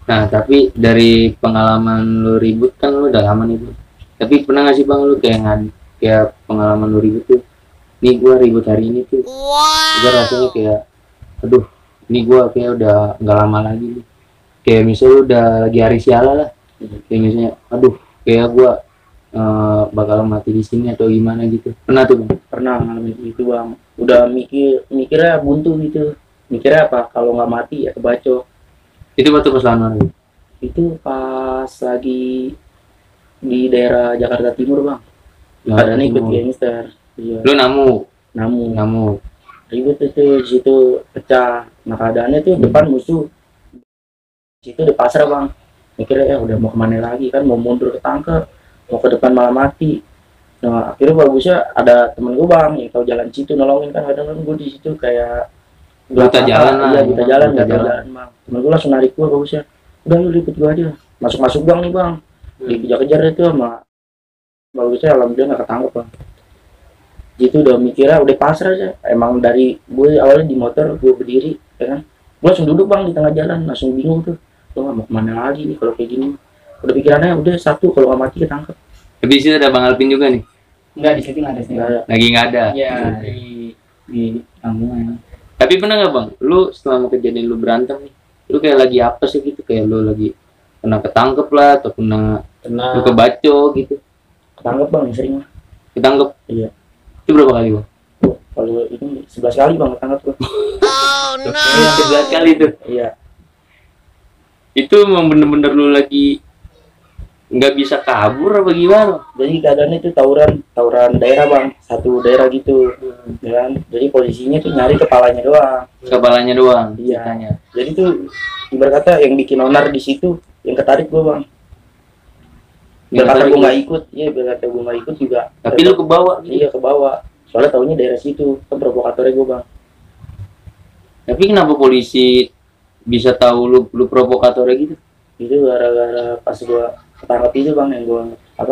Nah tapi dari pengalaman lu ribut kan lu udah lama nih bang. Tapi pernah nggak sih bang lu kayak pengalaman lu ribut tuh? Nih gua ribut hari ini tuh. Gua rasanya kayak, aduh, ini gua kayak udah nggak lama lagi nih. Kayak misalnya udah lagi hari siala lah. Kayak misalnya, aduh, kayak gua bakal mati di sini atau gimana gitu. Pernah tuh bang? Pernah ngalamin itu bang. Udah mikirnya buntu gitu. Mikirnya apa? Kalau nggak mati ya kebacok. Itu waktu pas lama lagi. Itu pas lagi di daerah Jakarta Timur bang. Keadaannya ikut gangster. Iya. Lu namu. Ribut itu di situ pecah. Nah keadaannya tuh depan musuh. Di situ di pasar bang. Mikirnya ya udah mau kemana lagi kan, mau mundur ketangkep, mau ke depan malah mati. Nah akhirnya bagusnya ada temen gue bang yang tahu jalan situ nolongin kan, kadang kan gue di situ kayak Buta jalan lah, iya buta ya, jalan buta nggak tahu jalan. jalan bang. Temen gue langsung narik gue, bagusnya udah lu ikut gue aja, masuk gang nih bang. Dikejar-kejar itu sama bagusnya, alhamdulillah nggak ketangkep bang. Itu udah mikirnya udah pasrah aja, emang dari gue awalnya di motor gue berdiri ya kan, gue langsung duduk bang di tengah jalan, langsung bingung tuh gue nggak mau kemana lagi nih kalau kayak gini. Udah pikirannya udah satu, kalau nggak mati ketangkep. Tapi di situ ada Bang Alvin juga nih. Enggak, di situ nggak ada sih. Nggak ada. Lagi nggak ada. Iya, di tanggungan. Tapi pernah nggak Bang, lu selama kejadian lu berantem nih, lu kayak lagi apa sih gitu, kayak lu lagi kena ketangkep lah atau kena Kena lu kebaco gitu? ketangkep bang sering. Ketangkep? Iya. Itu berapa kali Bang? Kalau ini 11 kali bang ketangkep tuh. Iya, 11 kali tuh. Iya. Itu emang bener-bener lu lagi nggak bisa kabur apa gimana? Jadi keadaannya itu tawuran daerah bang, satu daerah gitu. Ya kan? Jadi posisinya tuh nyari kepalanya doang. Kepalanya doang. Iya. Ceritanya. Jadi tuh ibarat kata yang bikin onar di situ, yang ketarik gua bang. Biar kata gua nggak ikut, iya biar kata gua nggak ikut juga. Tapi lu ke bawah gitu. Iya ke bawah. Soalnya taunya daerah situ, kan provokatornya gua bang. Tapi kenapa polisi bisa tahu lu provokatornya gitu? Itu gara-gara pas gua ketangkep itu bang, yang gua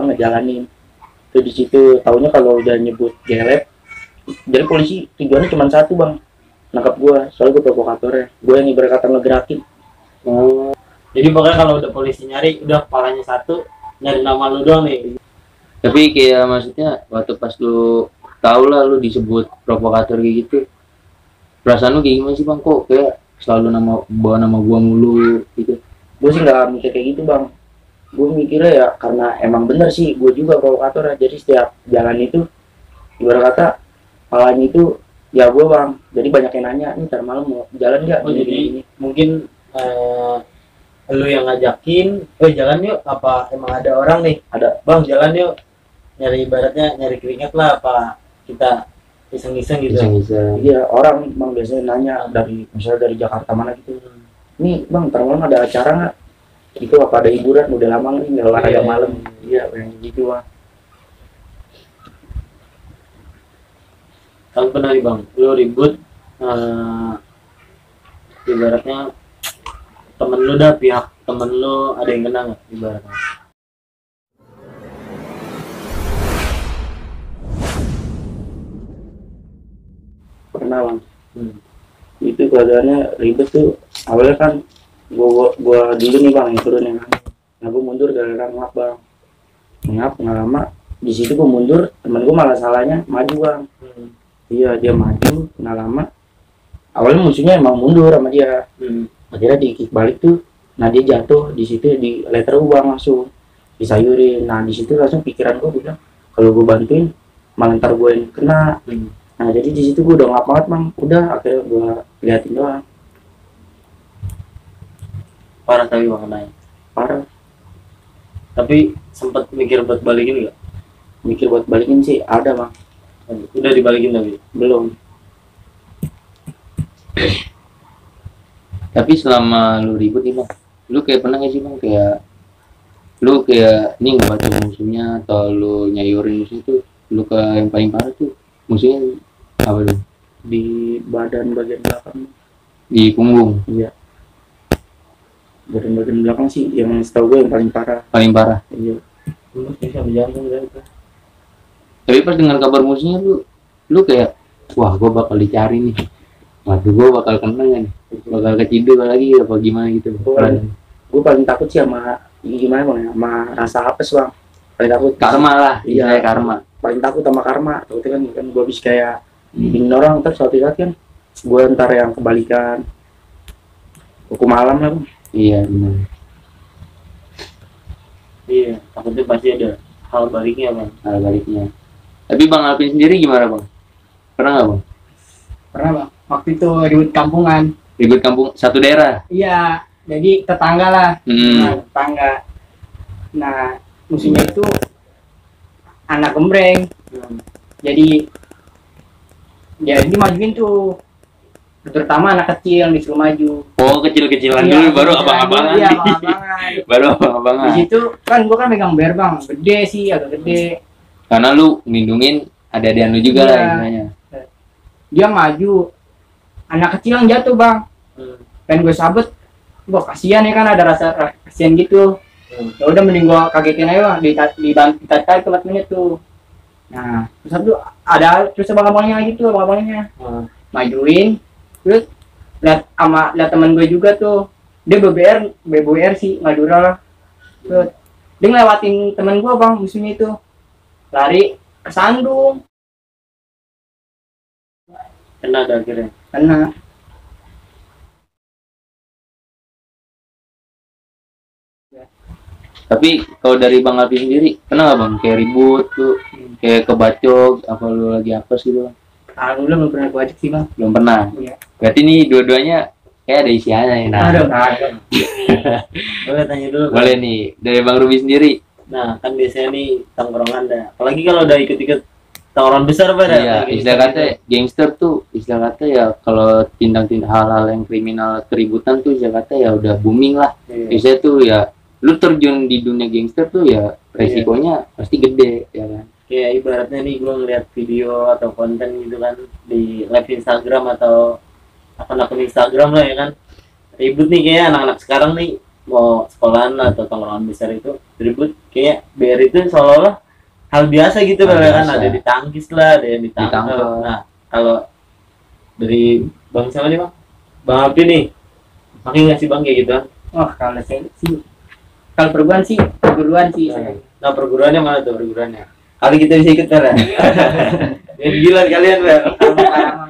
ngejalanin. Itu di situ taunya kalau udah nyebut gelep, jadi polisi tujuannya cuma satu bang, nangkap gua. Soalnya gua provokatornya, gua yang ibarat kata ngegerakin. Oh. Jadi pokoknya kalau udah polisi nyari, udah kepalanya satu, nyari nama lu doang nih. Tapi kayak maksudnya waktu pas lu tahu lah lu disebut provokator kayak gitu, perasaan lu kayak gimana sih Bang? Kok kayak selalu bawa nama gua mulu gitu? Gue sih nggak mikir kayak gitu bang, gue mikirnya ya karena emang bener sih gue juga provokator. Jadi setiap jalan itu ibarat kata palanya itu ya gue bang, jadi banyak yang nanya nih ntar malam mau jalan nggak. Oh, jadi mungkin lu yang ngajakin, jalan yuk, apa emang ada orang nih, ada bang jalan yuk, nyari ibaratnya nyari keringat lah, apa kita iseng-iseng gitu. Bisa-bisa. iya orang bang biasanya nanya dari misalnya dari Jakarta mana gitu, nih bang ntar malam ada acara nggak itu, apa ada hiburan, udah lama nih nggak olahraga Iya. malam. Iya yang gitu bang. Kan pernah nih bang, lu ribut, ibaratnya temen lu dah, pihak temen lu ada yang kena nggak ibaratnya? Pernah bang. Itu keadaannya ribet tuh. Awalnya kan gua dulu nih bang yang turun yang kan. Nah gua mundur gara-gara ngap bang. Ngap nggak lama. Di situ gua mundur, temen gua malah salahnya maju bang. Iya dia maju, nggak lama. Awalnya musuhnya emang mundur sama dia. Akhirnya di kick balik tuh. Nah dia jatuh di situ di letter U bang, langsung disayurin. Nah di situ langsung pikiran gua bilang kalau gua bantuin malah ntar gua yang kena. Nah jadi di situ gue udah ngap banget bang, udah akhirnya gue liatin doang. Parah tapi bang kenanya. Parah. Tapi sempet mikir buat balikin nggak? Mikir buat balikin sih ada bang, Udah dibalikin tapi belum. Tapi selama lu ribut nih Bang, lu kayak pernah nggak sih Bang kayak lu kayak ini nggak baca musuhnya atau lu nyayurin musuh itu, lu ke yang paling parah tuh musuhnya apa tuh? Di badan bagian belakang. Di punggung Iya. Badan belakang sih yang setahu gue yang paling parah. paling parah. Iya. lu bisa berjantung dari itu. Tapi pas dengar kabar musuhnya lu kayak wah gua bakal dicari nih, waduh gua bakal kena nggak nih, bakal keciduk lagi apa gimana gitu. Gue paling takut sih sama gimana bang ya, sama rasa apes bang. Paling takut Karma lah, Iya. iya karma. Paling takut sama karma. Takutnya kan gue habis kayak bikin orang ntar suatu saat kan gue ntar yang kebalikan hukum malam lah bang. Iya benar. Iya, takutnya pasti ada hal baliknya bang. Hal baliknya. Tapi Bang Alvin sendiri gimana Bang? Pernah nggak Bang? Pernah bang, waktu itu ribut kampungan. Ribut kampung satu daerah. Iya, jadi tetangga lah. Nah, tetangga. Nah, musuhnya itu anak gembreng. Jadi majuin tuh, terutama anak kecil disuruh maju. Oh kecil-kecilan Iya, dulu baru kecil-kecilan abang-abangan. dulu, iya, abang-abangan. Baru abang-abangan. Di situ kan gua kan megang ber bang, gede sih, agak gede. Karena lu nindungin ada-adaan lu juga Iya. lah istilahnya. Dia maju, anak kecil yang jatuh bang, pengen gue sabet, gue kasihan ya kan, ada rasa kasihan gitu. Ya udah mending gue kagetin aja bang, ditarik ke 4 menit tuh. Nah terus habis itu ada terus abang-abangnya gitu, abang-abangnya majuin, terus lihat teman gue juga tuh, dia BBR sih Madura lah. Terus dia ngelewatin temen gue bang musuhnya itu, lari kesandung, Kena ada akhirnya. kena. Tapi kalau dari Bang Alfi sendiri, pernah nggak Bang kayak ribut tuh, kayak kebacok, apa lu lagi apes gitu Bang? Alhamdulillah belum pernah gue ajak sih bang. Belum pernah. Iya. Berarti nih dua-duanya kayak ada isiannya nih. Nah, Ada. Boleh tanya dulu. boleh nih dari Bang Ruby sendiri. Nah, kan biasanya nih tongkrongan dah. Apalagi kalau udah ikut-ikut tongkrongan besar pada. Iya, istilah kata gangster tuh, istilah kata ya kalau tindak-tindak hal-hal yang kriminal keributan tuh istilah kata ya udah booming lah. Iya. Biasanya tuh ya lu terjun di dunia gangster tuh ya resikonya pasti gede ya kan. Kayak ibaratnya nih gue ngeliat video atau konten gitu kan di live Instagram atau akun-akun Instagram lah ya kan. Ribut nih kayak anak-anak sekarang nih mau sekolahan atau tongkrongan besar itu ribut kayak biar itu seolah-olah hal biasa gitu Hal kan, biasa. ada ditangkis lah, ada yang ditangkap. Ditangkap. Nah, kalau dari Bang siapa nih Bang? Bang Alfi nih, makin nggak sih Bang kayak gitu? Wah kalau saya sih, kalau perguruan sih saya. Nah perguruannya mana tuh perguruannya? Kali kita bisa ikut kan? Yang gila kalian Bang. Al-Mukarramah.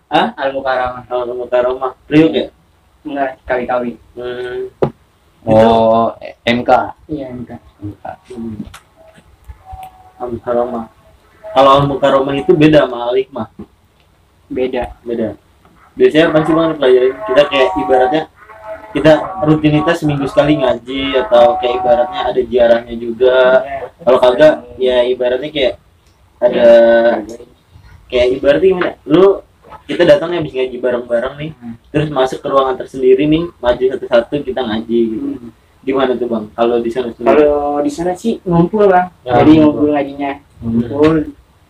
Hah? Al-Mukarramah. Kalau Mukarramah, Priuk ya? Enggak, kali-kali. Oh, MK. Iya enggak. Al-Mukarramah. Kalau Al-Mukarramah itu beda sama Al-Hikmah. Beda. Beda. Biasanya apa sih Bang pelajarin? Kita kayak ibaratnya kita rutinitas seminggu sekali ngaji atau kayak ibaratnya ada ziarahnya juga. Kalau kagak ya ibaratnya kayak ada kayak ibaratnya gimana? Lu kita datang habis ngaji bareng-bareng nih, terus masuk ke ruangan tersendiri nih, maju satu-satu kita ngaji gitu. Gimana tuh Bang? Kalau di sana sendiri? Kalau di sana sih ngumpul bang, Ya, jadi ngumpul. ngumpul ngajinya, ngumpul.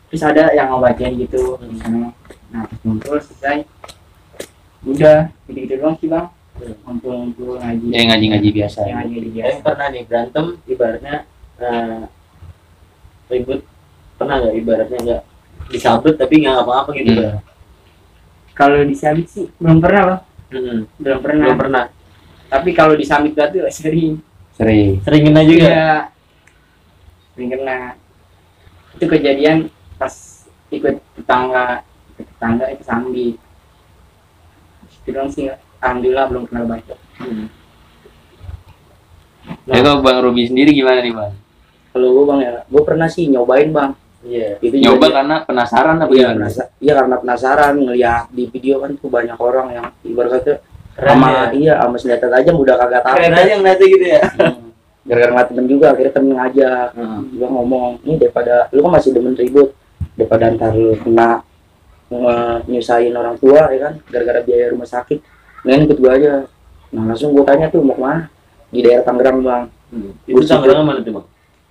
Terus ada yang ngobatin gitu di sana. Nah terus ngumpul selesai, udah gitu-gitu doang sih bang. Ngumpul ngaji. Ya ngaji-ngaji biasa. Yang ngaji biasa. Saya pernah nih berantem ibaratnya ribut, pernah nggak ibaratnya nggak disabet tapi nggak apa-apa gitu Bang? Kalau disabit sih belum pernah bang, belum pernah. Belum pernah. Tapi kalau disambit batu sering. Sering. Sering kena juga. Iya. Sering kena. Itu kejadian pas ikut tetangga itu sambit. Itu doang sih. Alhamdulillah belum pernah baca. Jadi kalau Bang Ruby sendiri gimana nih Bang? Kalau gue bang ya, gue pernah sih nyobain bang. Iya. Itu Nyoba juga karena penasaran apa iya, gimana? iya karena penasaran ngeliat di video kan tuh banyak orang yang ibarat kata Keren sama ya. iya sama senjata tajam udah kagak tahu. Keren aja ngeliatnya gitu ya. Gara-gara ngeliat temen juga akhirnya temen ngajak, juga ngomong ini daripada lu kan masih demen ribut daripada ntar lu kena nyusahin orang tua ya kan gara-gara biaya rumah sakit, mending ikut gua aja. Nah langsung gua tanya tuh mau kemana, di daerah Tangerang bang, Itu Tangerang mana tuh Bang?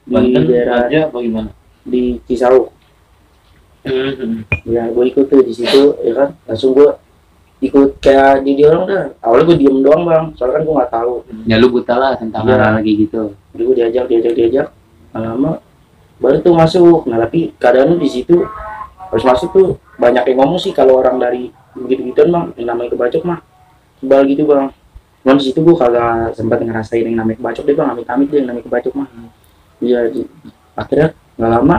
di Banten daerah aja apa gimana? di Cisauk. Ya gue ikut tuh di situ ya kan, langsung gue ikut kayak jadi orang dah. Awalnya gue diem doang bang, soalnya kan gue nggak tahu. Ya lu buta lah tentang Iya. hal lagi gitu. Jadi gue diajak, lama baru tuh masuk. Nah tapi keadaannya di situ harus masuk tuh banyak yang ngomong sih kalau orang dari begitu-gituan bang, yang namanya kebacok mah kebal gitu bang. Cuman di situ gue kagak sempat ngerasain yang namanya kebacok deh bang, amit-amit deh yang namanya kebacok mah. Iya, akhirnya nggak lama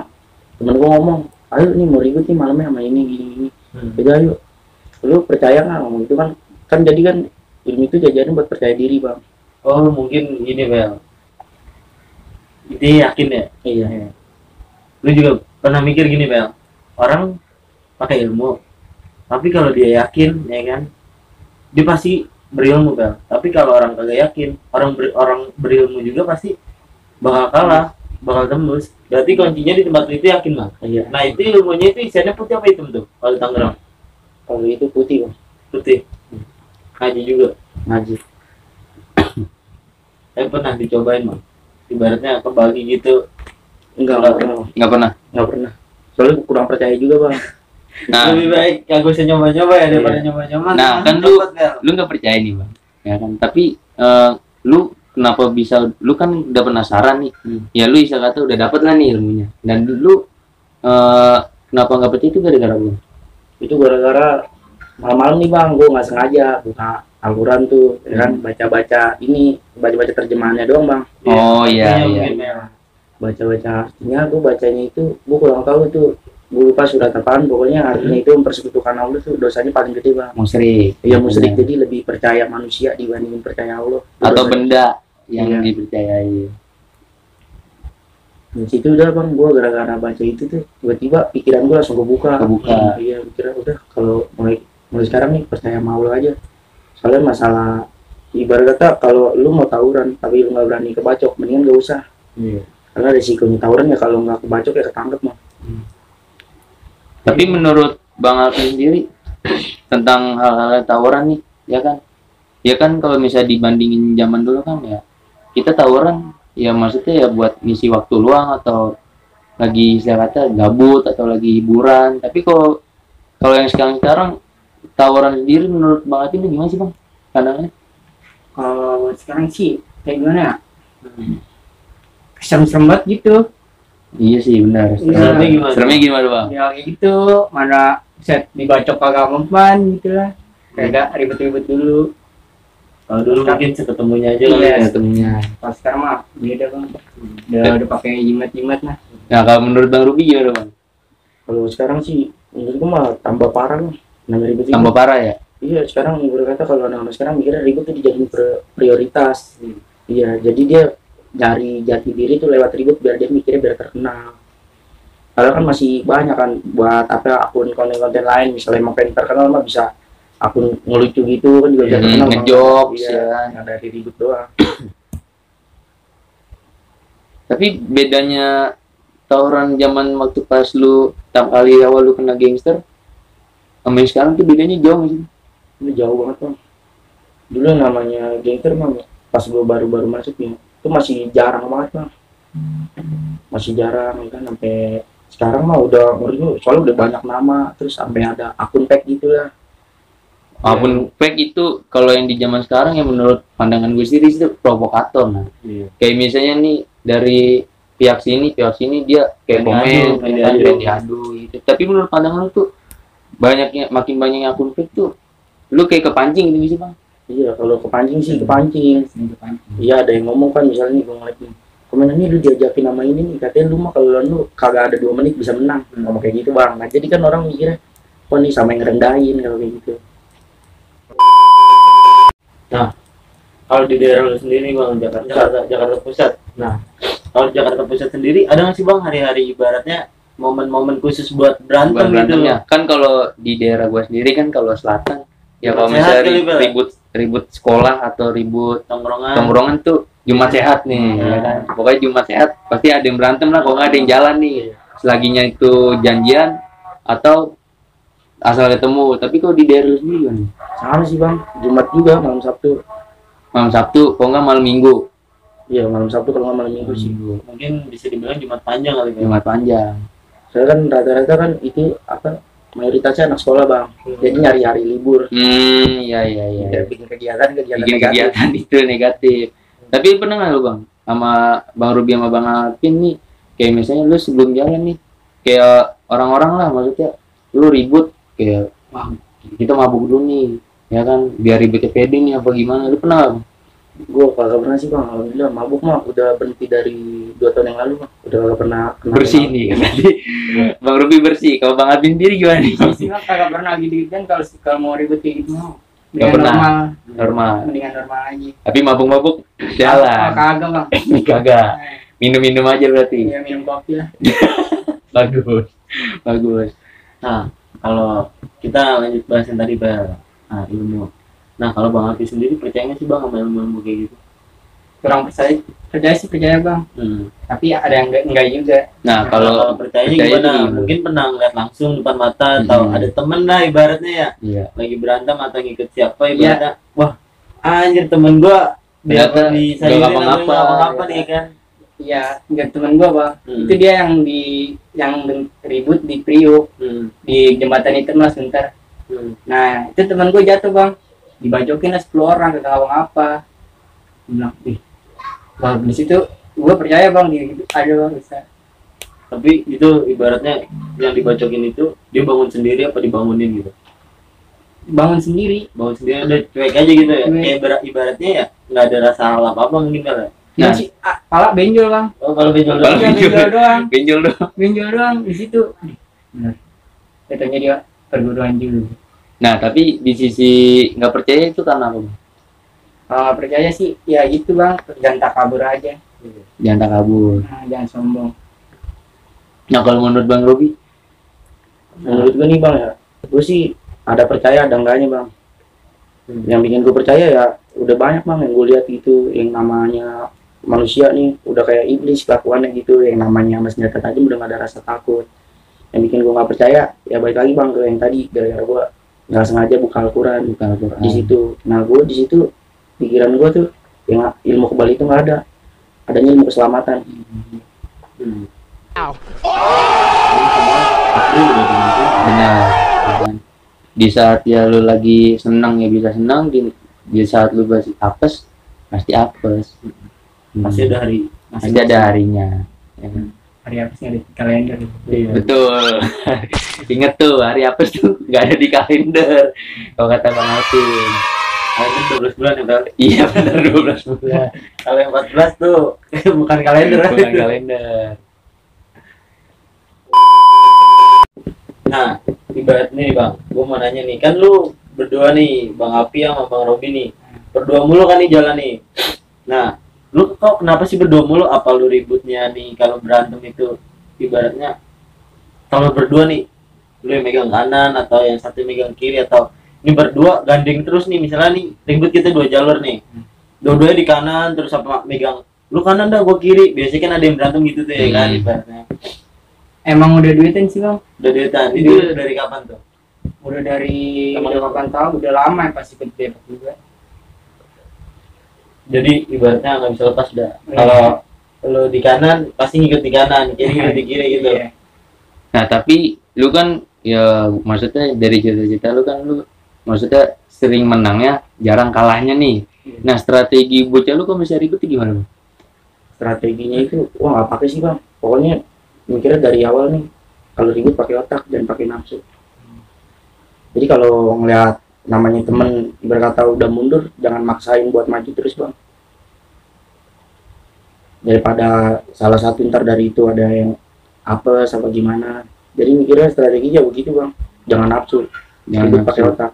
temen gue ngomong, ayo nih mau ribut nih malamnya sama ini gini. Jadi ayo, lu percaya nggak ngomong itu kan jadi kan ilmu itu jajarin buat percaya diri bang. Oh mungkin gini Bel. Itu yakin ya? Iya. Lu juga pernah mikir gini Bel, orang pakai ilmu tapi kalau dia yakin ya kan dia pasti berilmu Bel. Tapi kalau orang kagak yakin, orang berilmu juga pasti bakal kalah, bakal tembus. Berarti kuncinya di tempat itu yakin Bang. Iya. Nah itu ilmunya itu isiannya putih apa hitam tuh kalau di Tangerang? Kalau itu putih bang, Putih. Ngaji juga. ngaji. Saya pernah dicobain Bang, ibaratnya kebagi gitu Enggak pernah. Soalnya kurang percaya juga bang. Nah, Lebih baik kagak usah nyoba-nyoba ya daripada nyoba-nyoba. nah kan lu nggak percaya nih bang, ya kan? Tapi lu kenapa bisa? Lu kan udah penasaran nih, ya lu bisa kata udah dapet lah nih ilmunya. Dan lu kenapa nggak percaya itu gara-gara lu? Itu gara-gara malam-malam nih bang, gue nggak sengaja buka Al-Quran tuh, ya kan baca-baca terjemahannya doang bang. Oh iya. Baca-baca artinya, gue bacanya itu, gue kurang tahu itu, gue lupa surat apaan, pokoknya artinya itu mempersekutukan Allah tuh dosanya paling gede bang. Musyrik. Iya musyrik, jadi lebih percaya manusia dibandingin percaya Allah. Atau Dosanya. benda yang Iya. dipercayai. Di situ udah bang, gue gara-gara baca itu tuh tiba-tiba pikiran gue langsung kebuka. Iya, pikiran udah kalau mulai sekarang nih percaya sama Allah aja. Soalnya masalah ibarat kata kalau lu mau tawuran tapi lu nggak berani kebacok, mendingan gak usah. Iya. Karena resikonya tawuran ya kalau nggak kebacok ya ketangkep mah. Tapi menurut Bang Alvin sendiri tentang hal-hal tawuran nih, ya kan? Ya kan kalau misalnya dibandingin zaman dulu kan ya kita tawuran ya maksudnya ya buat ngisi waktu luang atau lagi istilah kata gabut atau lagi hiburan. Tapi kalau yang sekarang tawuran sendiri menurut Bang Alvin itu gimana sih Bang? Pandangannya? Kalau sekarang sih kayak gimana ya? Serem-serem banget gitu. Iya sih benar. Iya. Seremnya gimana Bang? Ya kayak gitu, mana set dibacok kagak mempan gitu lah. Kayak ribet-ribet dulu. Kalau dulu mungkin seketemunya aja kali Iya. ya. Ketemunya. Pas sekarang mah beda bang. Udah pakai jimat-jimat lah. Nah kalau menurut Bang Ruby gimana Bang? Kalau sekarang sih menurut gue mah tambah parah nih. Namanya ribet. Tambah parah ya? Iya sekarang berkata kalau anak-anak sekarang mikirnya ribut tuh dijadiin prioritas. Iya jadi dia dari jati diri tuh lewat ribut biar dia mikirnya biar terkenal. Padahal kan masih banyak kan buat apa akun konten-konten lain, misalnya emang pengen terkenal mah bisa akun ngelucu gitu kan juga bisa terkenal. Ngejokes Iya, ya kan. yang dari ribut doang. Tapi bedanya tawuran zaman waktu pas lu pertama kali awal lu kena gangster sama yang sekarang tuh bedanya jauh nggak sih? Ini jauh banget bang. Dulu yang namanya gangster mah pas gue baru-baru masuk nih, itu masih jarang banget bang. Masih jarang kan sampai sekarang mah udah menurut gue soalnya udah banyak nama terus sampai ada akun fake gitu lah. Akun fake itu kalau yang di zaman sekarang ya menurut pandangan gue sendiri itu provokator nah. Kayak misalnya nih dari pihak sini dia kayak komen diadu gitu. Tapi menurut pandangan lu tuh makin banyak yang akun fake tuh lu kayak kepancing gitu sih bang? Iya kalau kepancing sih kepancing. Iya ada yang ngomong kan misalnya nih gue ngeliat nih komenannya lu diajakin nama ini nih katanya lu mah kalau lu kagak ada 2 menit bisa menang ngomong kayak gitu bang. Nah jadi kan orang mikirnya kok nih sama yang ngerendahin kalau kayak gitu. Nah, kalau di daerah lu sendiri bang, Jakarta Pusat. Nah, kalau Jakarta Pusat sendiri ada nggak sih bang hari-hari ibaratnya momen-momen khusus buat berantem gitu? Kan kalau di daerah gua sendiri kan kalau selatan ya kalau Sehat misalnya kali, ribut sekolah atau ribut Tongkrongan tuh Jumat sehat nih ya kan. Pokoknya Jumat sehat pasti ada yang berantem lah kalau nggak ada yang jalan nih. Selaginya itu janjian atau asal ketemu. Tapi kalau di daerah lu sendiri kan Sama sih bang, Jumat juga malam Sabtu. malam Sabtu kalau nggak malam Minggu. Iya malam Sabtu kalau nggak malam Minggu sih. mungkin bisa dibilang Jumat panjang kali ya. Jumat panjang. Soalnya kan rata-rata kan itu apa mayoritasnya anak sekolah bang. Jadi nyari hari libur. Iya. Ya, bikin kegiatan Bikin negatif. kegiatan itu negatif. Tapi pernah nggak lu bang sama Bang Ruby sama Bang Alvin nih kayak misalnya lu sebelum jalan nih kayak orang-orang lah maksudnya lu ribut kayak wah kita mabuk dulu nih ya kan biar ribetnya pede nih apa gimana lu pernah nggak bang? Gue kagak pernah sih bang, alhamdulillah mabuk mah udah berhenti dari 2 tahun yang lalu bang. Udah kagak pernah kena Bersih nih kan tadi Bang Ruby bersih. Kalau Bang Alvin sendiri gimana nih? Sih mah kagak pernah gitu kan kalau mau ribet kayak gitu mah. Nggak pernah. Normal. Mendingan normal aja. Tapi mabuk-mabuk jalan. Kagak bang. Kagak. Minum-minum aja berarti. Iya minum kopi lah. Bagus. Nah, kalau kita lanjut bahas yang tadi bang, ilmu. Nah, kalau Bang Alfi sendiri percaya nggak sih bang sama ilmu kayak gitu? Kurang percaya bang. Tapi ada yang enggak juga. Nah, kalau percayanya percaya gimana? gimana? Mungkin pernah ngeliat langsung depan mata atau ada temen lah ibaratnya ya, iya. lagi berantem atau ngikut siapa ibaratnya, wah anjir temen gua dia Ternyata di nggak ngapa-ngapa. nih kan. Iya, enggak teman gua bang. Itu dia yang ribut di Priuk di jembatan itu mas bentar. Nah itu teman gua jatuh bang, dibajokin lah 10 orang ke kawang apa. Bilang, bang di situ gua percaya bang di ada bang bisa. Tapi itu ibaratnya yang dibacokin itu dia bangun sendiri apa dibangunin gitu? Bangun sendiri. Bangun sendiri udah cuek aja gitu ya. Cuek. Kayak ibaratnya ya nggak ada rasa hal apa-apa mungkin kan. Nah, si pala benjol bang. Oh kalau benjol Kalau doang. benjol. Benjol doang. Benjol dong. Benjol doang di situ. Benar. Katanya dia perguruan dulu. Nah tapi di sisi nggak percaya itu karena apa? Bang? Kalau nggak percaya sih ya gitu bang, jangan tak kabur aja. Jangan tak kabur. Nah, jangan sombong. Nah kalau menurut Bang Robi, Menurut gue nih bang ya, gue sih ada percaya ada enggaknya bang. Yang bikin gue percaya ya udah banyak bang yang gue lihat gitu, yang namanya manusia nih udah kayak iblis kelakuannya gitu, yang namanya sama senjata tajam udah gak ada rasa takut. Yang bikin gue nggak percaya ya balik lagi bang ke yang tadi, gara-gara gue nggak sengaja buka Al-Quran di situ. Nah gue di situ pikiran gue tuh yang ilmu kebal itu nggak ada, adanya ilmu keselamatan. benar. Kan? Di saat ya lu lagi senang ya bisa senang, di saat lu masih apes pasti apes. Pasti ada hari. Pasti ada harinya. Ya kan? Hari apa sih ada di kalender? Iya. Betul. Ingat tuh hari apes tuh nggak ada di kalender. Kalau kata Bang Alvin. Kalender 12 bulan ya Bang. Iya benar 12 bulan. Kalau yang 14 tuh bukan kalender. Bukan kalender. Nah, ibaratnya nih Bang, gue mau nanya nih, kan lu berdua nih, Bang Api sama Bang Robi nih, berdua mulu kan nih jalan nih. Nah, lu kok kenapa sih berdua mulu? Apa lu ributnya nih kalau berantem itu ibaratnya kalau berdua nih, lu yang megang kanan atau yang satu megang kiri, atau ini berdua gandeng terus nih, misalnya nih ribut kita 2 jalur nih, dua-duanya di kanan terus apa megang lu kanan dah gua kiri, biasanya kan ada yang berantem gitu tuh ya kan ibaratnya. Emang udah duitin sih bang? Udah duitan, itu dari kapan tuh? Udah dari Emang udah kapan tahu, udah lama ya pasti ikut Depok juga. Jadi ibaratnya nggak bisa lepas dah. Iya. Kalau lo di kanan pasti ngikut di kanan, kiri ngikut di kiri gitu. Iya. Nah tapi lu kan ya maksudnya dari cita-cita lu kan lu maksudnya sering menangnya jarang kalahnya nih. Nah strategi bocah lu kok bisa ribet tuh gimana Bang? Strateginya itu wah nggak pakai sih bang, pokoknya mikirnya dari awal nih kalau ribut pakai otak dan pakai nafsu. Jadi kalau ngeliat namanya temen berkata udah mundur, jangan maksain buat maju terus bang, daripada salah satu ntar dari itu ada yang apa sama gimana. Jadi mikirnya strateginya begitu bang, jangan nafsu, Jangan ribut pakai nafsu. otak.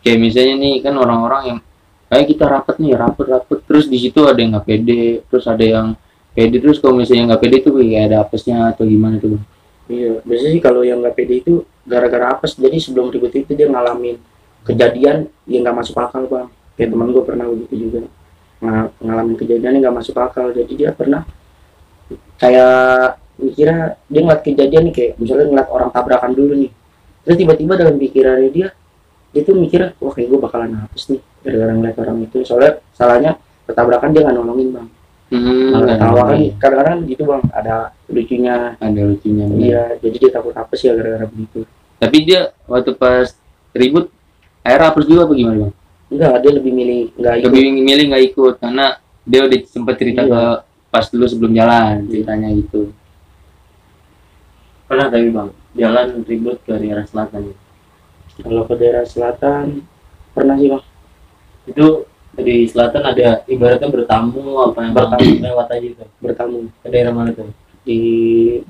Kayak misalnya nih kan orang-orang yang kayak kita rapat nih rapet terus di situ ada yang nggak pede, terus ada yang pede, terus kalau misalnya nggak pede tuh kayak ada apesnya atau gimana tuh Bang? Iya, biasanya sih kalau yang nggak pede itu gara-gara apes. Jadi sebelum ribut itu dia ngalamin kejadian yang nggak masuk akal bang. Kayak teman gue pernah begitu juga, ngalamin kejadian yang nggak masuk akal. Jadi dia pernah kayak mikirnya dia ngeliat kejadian nih, kayak misalnya ngeliat orang tabrakan dulu nih, terus tiba-tiba dalam pikirannya dia tuh mikirnya wah kayak gue bakalan hapus nih gara-gara ngeliat orang itu. Soalnya salahnya ketabrakan dia nggak nolongin bang, malah ketawa kan. Kadang-kadang gitu bang, ada lucunya. Ada lucunya. Bener. Iya, jadi dia takut hapus ya gara-gara begitu. Tapi dia waktu pas ribut akhirnya hapus juga apa gimana Bang? Enggak, dia lebih milih nggak ikut. Lebih milih nggak ikut karena dia udah sempet cerita Iya. ke pas dulu sebelum jalan ceritanya gitu. Pernah tapi Bang, jalan ribut ke daerah selatan. Kalau ke daerah selatan pernah sih bang. Itu di selatan ada ibaratnya bertamu apa yang Bertamu. lewat aja itu. Bertamu Ke daerah mana tuh? di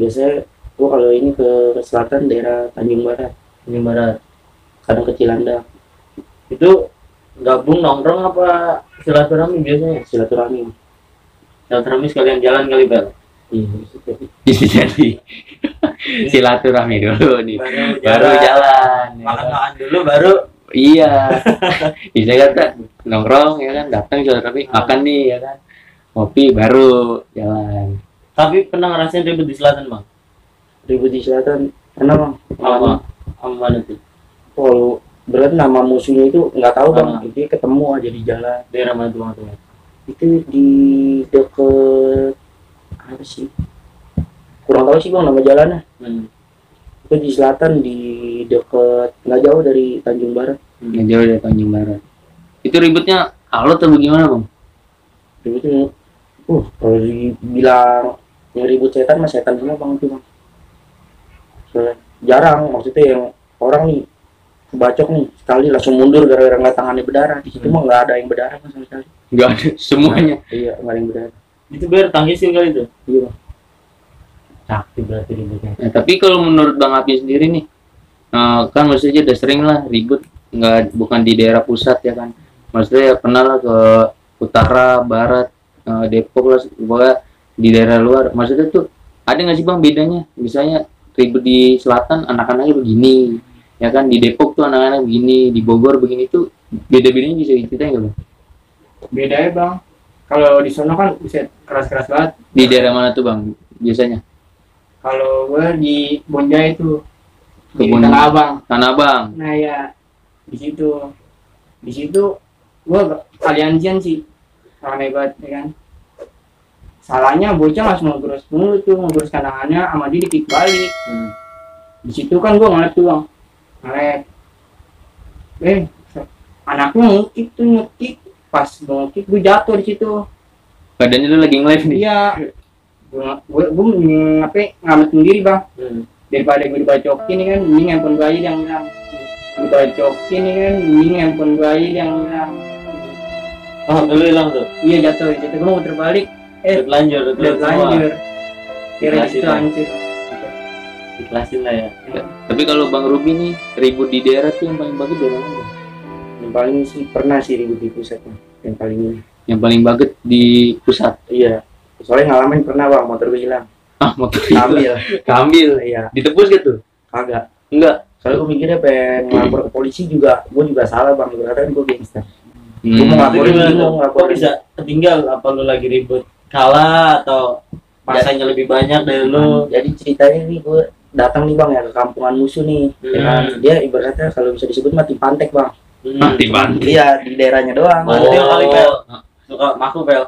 biasanya gua kalau ini ke selatan daerah Tanjung Barat, Tanjung Barat. kadang ke Cilandak, Itu gabung nongkrong apa silaturahmi biasanya? silaturahmi. Silaturahmi sekalian jalan kali Bang. Iya. Bisa jadi silaturahmi dulu nih. Baru Baru jalan. ya kan? Makan-makan dulu baru Iya. Bisa kata nongkrong ya kan, datang silaturahmi makan nih ya kan. Kopi baru jalan. tapi pernah ngerasain ribut di selatan Bang? Ribut di selatan pernah bang. Apa? Apa mana tuh? Kalau berarti nama musuhnya itu nggak tahu bang, Ah. dia ketemu aja di jalan. Daerah mana tuh Bang? Itu di deket apa sih, kurang tahu sih bang nama jalannya. Itu di selatan, di deket nggak jauh dari Tanjung Barat. Nggak jauh dari Tanjung Barat. Itu ributnya alot atau bagaimana bang? Ributnya kalau dibilang yang ribut setan mah setan semua bang itu bang. Soalnya jarang, maksudnya yang orang nih kebacok nih sekali langsung mundur gara-gara ngeliat tangannya berdarah. Di situ mah nggak ada yang berdarah mas sama sekali. Nggak ada semuanya. Iya nggak ada yang berdarah. Itu biar tangkisin kali itu. Iya bang. Sakti berarti ributnya. Nah, tapi kalau menurut Bang Api sendiri nih, kan maksudnya udah sering lah ribut, bukan di daerah pusat ya kan, maksudnya pernah lah ke utara, barat, Depok lah, pokoknya di daerah luar. Maksudnya tuh ada nggak sih bang bedanya? Misalnya ribut di selatan anak-anaknya begini, ya kan di Depok tuh anak-anak begini, di Bogor begini tuh beda-bedanya bisa diceritain nggak bang? Beda ya bang. Kalau di sono kan bisa keras-keras banget. Di daerah mana tuh bang biasanya? Kalau gue di Bonjai itu di Kebun Tanah Abang. Tanah Abang. Nah ya di situ gue aliansian sih orang hebat ya kan. Salahnya bocah langsung ngurus mulu tuh, ngurus kandangannya sama dia dipik balik. Di situ kan gue ngeliat tuh bang, ngeliat anaknya ngekik tuh, ngekik pas gue ngekik gue jatuh di situ. Badannya lu lagi nge-live nih. Iya, gue ngamatin diri bang. Daripada gue dibacokin nih kan, mending handphone gue aja yang hilang. Dibacokin nih kan, mending handphone gue aja yang hilang. Oh, dulu hilang tuh. Iya jatuh, gue mau terbalik. Udah telanjur, Udah telanjur. Kira Ikhlasin itu lah. hancur. Ikhlasin lah ya. Tapi kalau Bang Ruby nih ribut di daerah tuh yang paling bagus daerah mana? Yang paling sih pernah sih ribut di pusatnya. Yang paling ini. Yang paling bagus di pusat. Iya. Soalnya ngalamin pernah bang, motor gue hilang. Motor Ambil. Kambil. Iya. Ditebus gitu? Kagak. Enggak. Soalnya gue mikirnya pengen ngelapor ke polisi juga, gue juga salah bang. Berarti gue gangster. Gue Hmm. mau ngelaporin, Gimana bingung tuh? Kok ngelaporin. bisa ketinggal? Apa lu lagi ribut kalah atau masanya lebih banyak dari lu? Jadi ceritanya nih gue datang nih bang ya ke kampungan musuh nih. Ya kan? Dia ibaratnya kalau bisa disebut mati pantek bang. Mati banget. Iya di daerahnya doang. Oh, dia kali Pel. Suka maku Pel.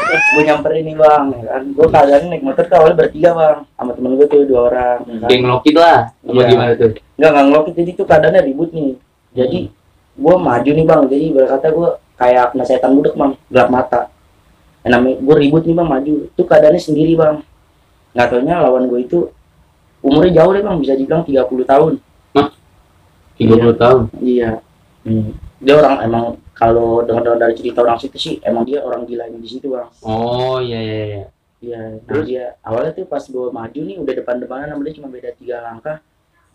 Gue nyamperin nih bang, ya kan? Gue keadaan naik motor tuh awalnya bertiga bang, sama temen gue tuh 2 orang. Ya kan? Geng lokit lah. Apa Iya. gimana tuh? Nggak ngelokit, jadi tuh keadaannya ribut nih. Jadi gue maju nih bang, jadi berkata gue kayak kena setan budek bang, gelap mata. Namanya gue ribut nih bang, maju. Itu keadaannya sendiri bang. Nggak taunya lawan gue itu umurnya jauh deh bang, bisa dibilang 30 tahun. 30 tahun. Iya. Dia orang emang kalau dengar dari cerita orang situ sih, emang dia orang gila di situ bang. Oh iya iya iya. Iya. Terus dia awalnya tuh pas gue maju nih udah depan-depanan sama dia cuma beda 3 langkah.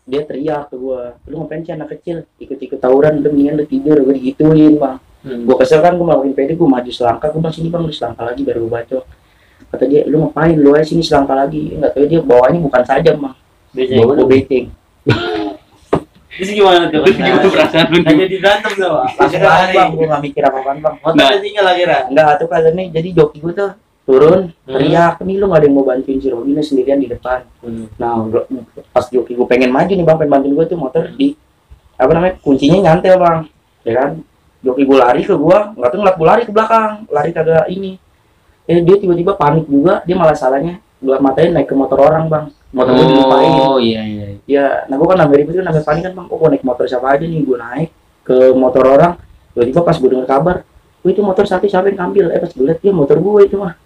Dia teriak ke gue, lu ngapain sih anak kecil ikut-ikut tawuran, udah mendingan lu tidur. Gue digituin bang. Gue kesel kan, gue makin pede, gue maju selangkah, gue bilang sini bang, lu selangkah lagi baru gue bacok. Kata dia, lu ngapain, lu aja sini selangkah lagi. Nggak tahu dia bawanya bukan sajam bang, bawa gue betting. Terus gimana tuh? Terus gimana perasaan lu? Hanya di berantem tuh. Langsung lari bang, gue nggak mikir apa-apaan bang. Motornya tinggal akhirnya. Enggak, tuh kalian nih, jadi joki gue tuh turun, teriak, nih lu gak ada yang mau bantuin si Robin sendirian di depan. Nah, pas joki gue pengen maju nih bang, pengen bantuin gue tuh motor di, apa namanya, kuncinya nyantel bang, ya kan. Joki gue lari ke gue, nggak tuh ngeliat gue lari ke belakang, lari kagak ini. Dia tiba-tiba panik juga, dia malah salahnya gelap matanya naik ke motor orang bang. Motor gue dilupain. Oh iya iya. Ya, nah gue kan nambah ribet kan, nambah panik kan bang, gue naik motor siapa aja nih, gue naik ke motor orang. Tiba-tiba pas gue dengar kabar, itu motor siapa yang ngambil, pas gue liat dia motor gue itu mah.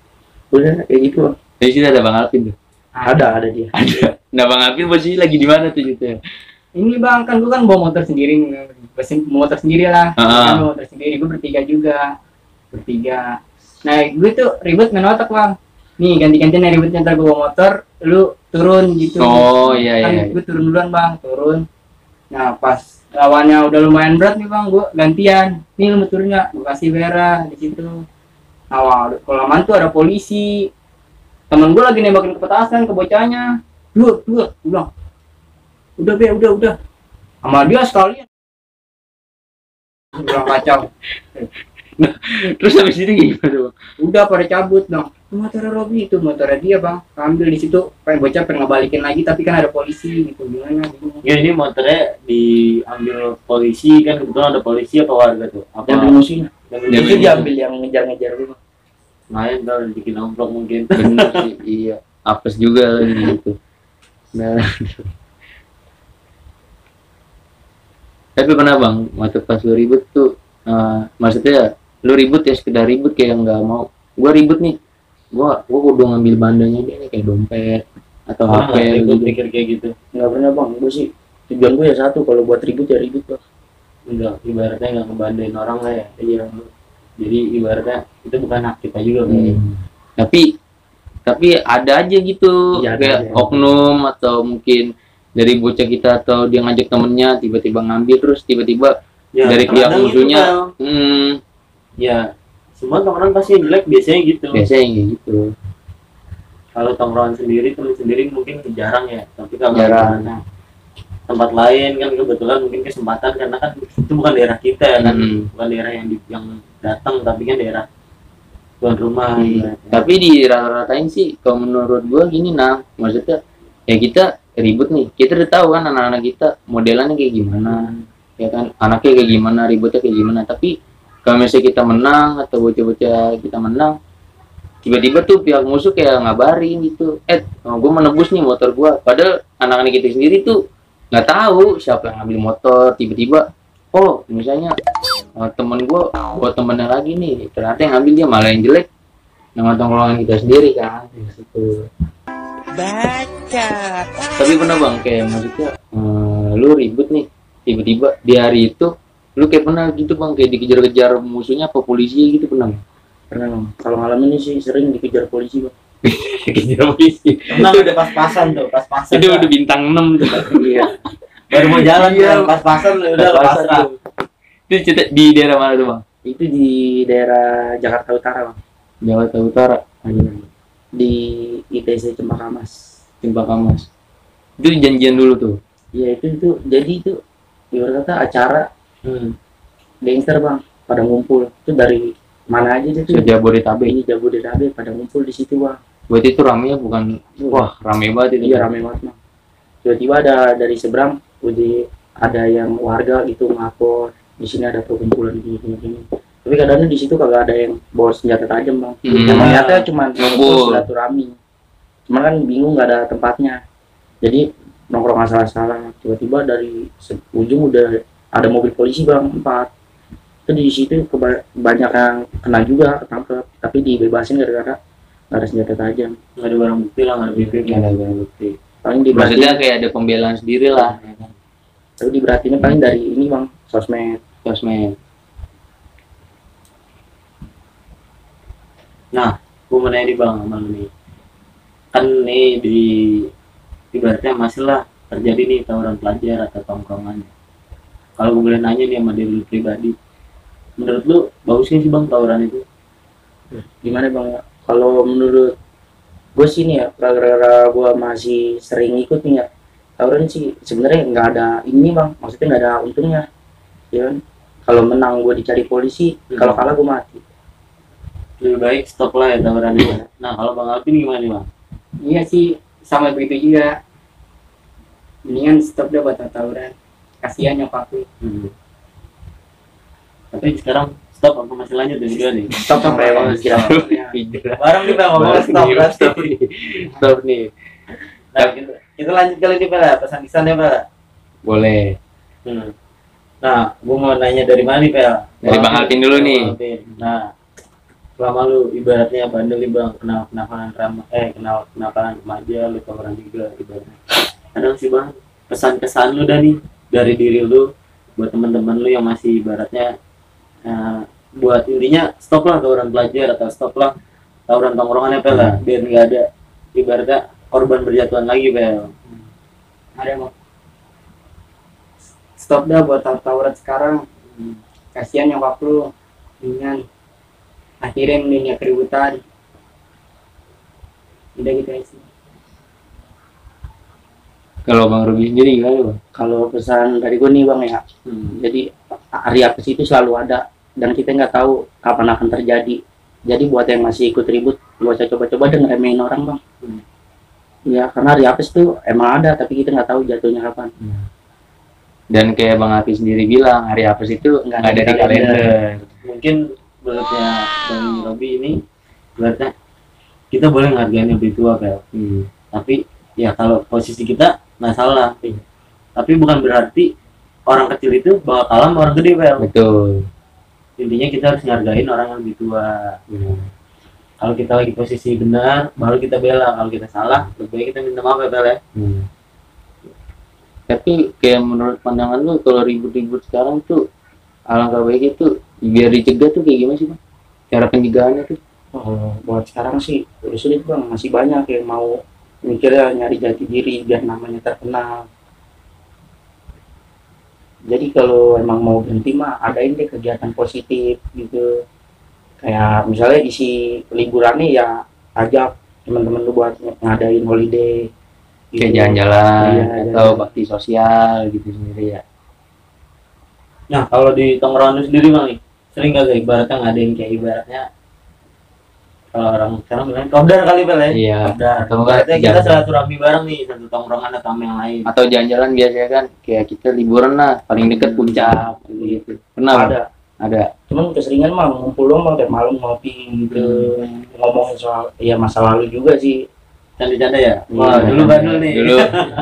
Udah kayak gitu bang. Di sini ada Bang Alvin tuh. Ada dia. Ada. Nah Bang Alvin posisi lagi di mana tuh gitu? Ini bang, kan gue kan bawa motor sendiri, motor sendiri lah. Kan bawa motor sendiri, gue bertiga juga, bertiga. Nah gue tuh ribet main otak bang. Nih ganti-gantian yang ribetnya, ntar gue bawa motor, lu turun gitu. Oh iya Kan iya. gue turun duluan bang, turun. Nah pas lawannya udah lumayan berat nih bang, gue gantian. Nih lu mau turun nggak? Gue kasih Vera di situ. Nah, kalau aman tuh ada polisi. Temen gue lagi nembakin ke petasan ke bocahnya. Gue bilang, udah be, udah. Sama dia sekalian. Bilang kacau. Terus habis itu gimana bang? Udah pada cabut dong. Motor Robi itu motornya dia bang. Ambil di situ. Pengen bocah pengen ngebalikin lagi, tapi kan ada polisi gitu. Gimana? Gitu. Ya ini motornya diambil polisi kan, kebetulan ada polisi apa warga tuh? Apa? Yang musuhnya. Yang Dia Itu diambil yang ngejar-ngejar gue. Main kalau bikin amplop mungkin. bener sih, iya apes juga lagi gitu. Nah, tapi pernah bang waktu pas lu ribut tuh, maksudnya lu ribut ya sekedar ribut kayak nggak mau, gua ribut nih, gua kudu ngambil bandanya dia nih kayak dompet atau HP Gue gitu. pikir kayak gitu. Nggak pernah bang, gue sih tujuan gue ya satu, kalau buat ribut ya ribut bang. Enggak, ibaratnya nggak ngebandain orang lah ya. Iya. Jadi ibaratnya itu bukan hak kita juga kan. Tapi ada aja gitu Iya, ada kayak aja. oknum atau mungkin dari bocah kita atau dia ngajak temennya tiba-tiba ngambil terus tiba-tiba Ya, dari pihak terkadang itu, musuhnya Bang. Ya, semua tongkrongan pasti jelek biasanya gitu. biasanya kayak gitu. Kalau tongkrongan sendiri, teman sendiri mungkin jarang ya. Tapi kalau Jarang. ibaratnya tempat lain kan kebetulan mungkin kesempatan karena kan itu bukan daerah kita ya kan, bukan daerah yang datang tapi kan daerah tuan rumah. ibaratnya. Tapi di rata-ratain sih kalau menurut gua gini nah, maksudnya ya kita ribut nih, kita udah tahu kan anak-anak kita modelannya kayak gimana, ya kan anaknya kayak gimana, ributnya kayak gimana. Tapi kalau misalnya kita menang atau bocah-bocah kita menang, tiba-tiba tuh pihak musuh kayak ngabarin gitu, gue menebus nih motor gua, padahal anak-anak kita sendiri tuh nggak tahu siapa yang ngambil motor. Tiba-tiba oh misalnya temen gua buat temennya lagi nih, ternyata yang ngambil dia malah yang jelek nama tongkrongan kita sendiri kan gitu. Tapi pernah bang kayak maksudnya lu ribut nih, tiba-tiba di hari itu lu kayak pernah gitu bang kayak dikejar-kejar musuhnya apa polisi gitu, pernah bang? Pernah bang, kalau malam ini sih sering dikejar polisi bang. Dikejar polisi Nah, udah pas-pasan tuh, pas-pasan. itu udah bintang 6 tuh. Iya. Baru mau jalan Iya. kan, pas-pasan udah Pas-pasan pasrah. tuh. Itu cerita di daerah mana tuh bang? Itu di daerah Jakarta Utara bang, Jakarta Utara. di ITC Cempaka Mas. Cempaka Mas. Itu janjian dulu tuh. Iya itu jadi itu ibarat kata acara gangster bang, pada ngumpul itu dari mana aja itu Sejabodetabek. ini Jabodetabek pada ngumpul di situ bang. Buat itu ramenya bukan wah rame banget itu. Iya rame banget bang. Tiba-tiba ada dari seberang udah ada yang warga gitu ngapor, di sini ada perkumpulan gini. Tapi kadang di situ kagak ada yang bawa senjata tajam bang. Emang nyata cuma Ngumpul. silaturahmi. Cuman kan bingung nggak ada tempatnya. Jadi nongkrong asal-asalan. Tiba-tiba dari ujung udah ada mobil polisi bang 4. Itu di situ banyak yang kena juga, ketangkep. Tapi dibebasin gara-gara nggak ada senjata tajam. Nggak ada barang bukti lah, nggak ada bukti. Nggak ada barang bukti. Paling Maksudnya diberatin, kayak ada pembelaan sendiri lah. tapi diberatinnya paling dari ini bang, sosmed. Sosmed. Nah, gue mau nanya nih bang, sama lu nih. Kan nih di ibaratnya masih lah terjadi nih tawuran pelajar atau tongkrongan. Kalau gue boleh nanya nih sama diri lu pribadi, menurut lu bagusnya sih bang tawuran itu? Gimana bang? Kalau menurut gue sih nih ya, gara-gara gue masih sering ikut nih ya, tawuran sih sebenarnya nggak ada ini bang, maksudnya nggak ada untungnya, ya kan? Kalau menang gue dicari polisi, kalau kalah gue mati. Lebih baik stop lah ya tawuran itu. Nah, kalau bang Alvin gimana nih bang? Iya sih, sama begitu juga. Mendingan stop deh buat tawuran. Kasihan nyokapku. Tapi sekarang stop apa masih lanjut dan juga nih? Stop sampai bang kira. Barang nih bang ngomong stop berarti. Stop nih. Nah, kita lanjut kali ini Pak, pesan kesannya Pak. Boleh. Nah, gue mau nanya dari mana nih Pak? Dari Bang Alvin dulu nih. Nah, selama lu ibaratnya bandel nih bang, kenakalan remaja, lu tawuran juga ibaratnya. Kadang sih bang, pesan-kesan lu dah nih dari diri lu buat teman-teman lu yang masih ibaratnya buat intinya stop lah tawuran pelajar atau stop lah tawuran tongkrongannya Pak lah, biar nggak ada ibaratnya korban berjatuhan lagi Pak. Ada mau. Stop dah buat tawuran sekarang. Kasihan nyokap lu. Mendingan akhirin dunia keributan. Udah gitu aja sih. Kalau Bang Ruby sendiri gimana bang? Kalau pesan dari gue nih bang ya, jadi hari apes itu selalu ada dan kita nggak tahu kapan akan terjadi. Jadi buat yang masih ikut ribut, gak usah coba-coba dan ngeremehin orang bang. Ya karena hari apes tuh emang ada, tapi kita nggak tahu jatuhnya kapan. Dan kayak Bang Alvin sendiri bilang hari apes itu nggak ada di kalender. Mungkin menurutnya Bang Robi ini berarti kita boleh ngargain yang lebih tua Pel. Tapi ya kalau posisi kita nggak salah, tapi bukan berarti orang kecil itu bakal kalah sama orang gede Pel. Betul. Intinya kita harus ngargain orang yang lebih tua. Kalau kita lagi posisi benar baru kita bela, kalau kita salah lebih baik kita minta maaf ya Pel ya. Tapi kayak menurut pandangan lu kalau ribut-ribut sekarang tuh alangkah baik itu biar dicegah tuh kayak gimana sih bang? Cara pencegahannya tuh? Oh, buat sekarang sih udah sulit bang, masih banyak yang mau mikirnya nyari jati diri biar namanya terkenal. Jadi kalau emang mau berhenti mah adain deh kegiatan positif gitu. Kayak misalnya isi liburannya ya ajak teman-teman lu buat ngadain holiday. Gitu. Kayak jalan-jalan Iya, atau jalan. bakti sosial gitu sendiri ya. Nah kalau di tongkrongan lu sendiri bang nih, sering gak kayak ibaratnya ngadain kayak ibaratnya kalau orang sekarang bilang kopdar kali Pel ya? Iya. Kopdar. Atau enggak Berarti kita jalan. silaturahmi bareng nih satu tongkrongan atau sama yang lain. Atau jalan-jalan biasanya kan kayak kita liburan lah paling deket puncak gitu. Pernah Bang? Ada. Cuman keseringan mah ngumpul doang kayak malam ngopi gitu, ngomongin soal ya masa lalu juga sih. Canda-canda ya? Wah, Dulu bandel nih.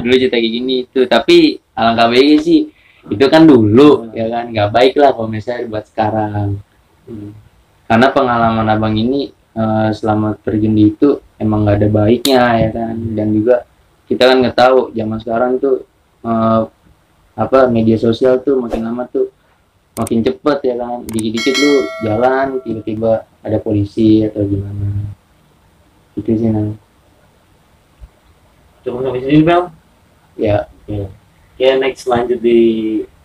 Dulu cerita kayak gini tuh, tapi alangkah baiknya sih itu kan dulu ya kan nggak baik lah kalau misalnya buat sekarang. Karena pengalaman abang ini selama terjun di itu emang nggak ada baiknya ya kan, dan juga kita kan nggak tahu zaman sekarang tuh media sosial tuh makin lama tuh makin cepet ya kan, dikit-dikit lu jalan tiba-tiba ada polisi atau gimana itu sih nah. Cukup sampai sini Pel? Ya Ya next lanjut di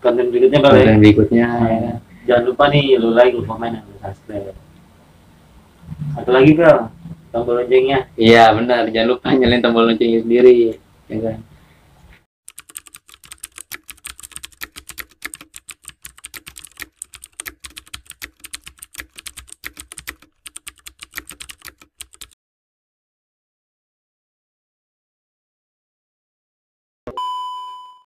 konten berikutnya Pel ya? konten berikutnya ya kan. Jangan lupa nih lu like, lu komen, dan lu subscribe. Satu lagi Pel, tombol loncengnya. Iya benar, jangan lupa nyalain tombol loncengnya sendiri ya kan.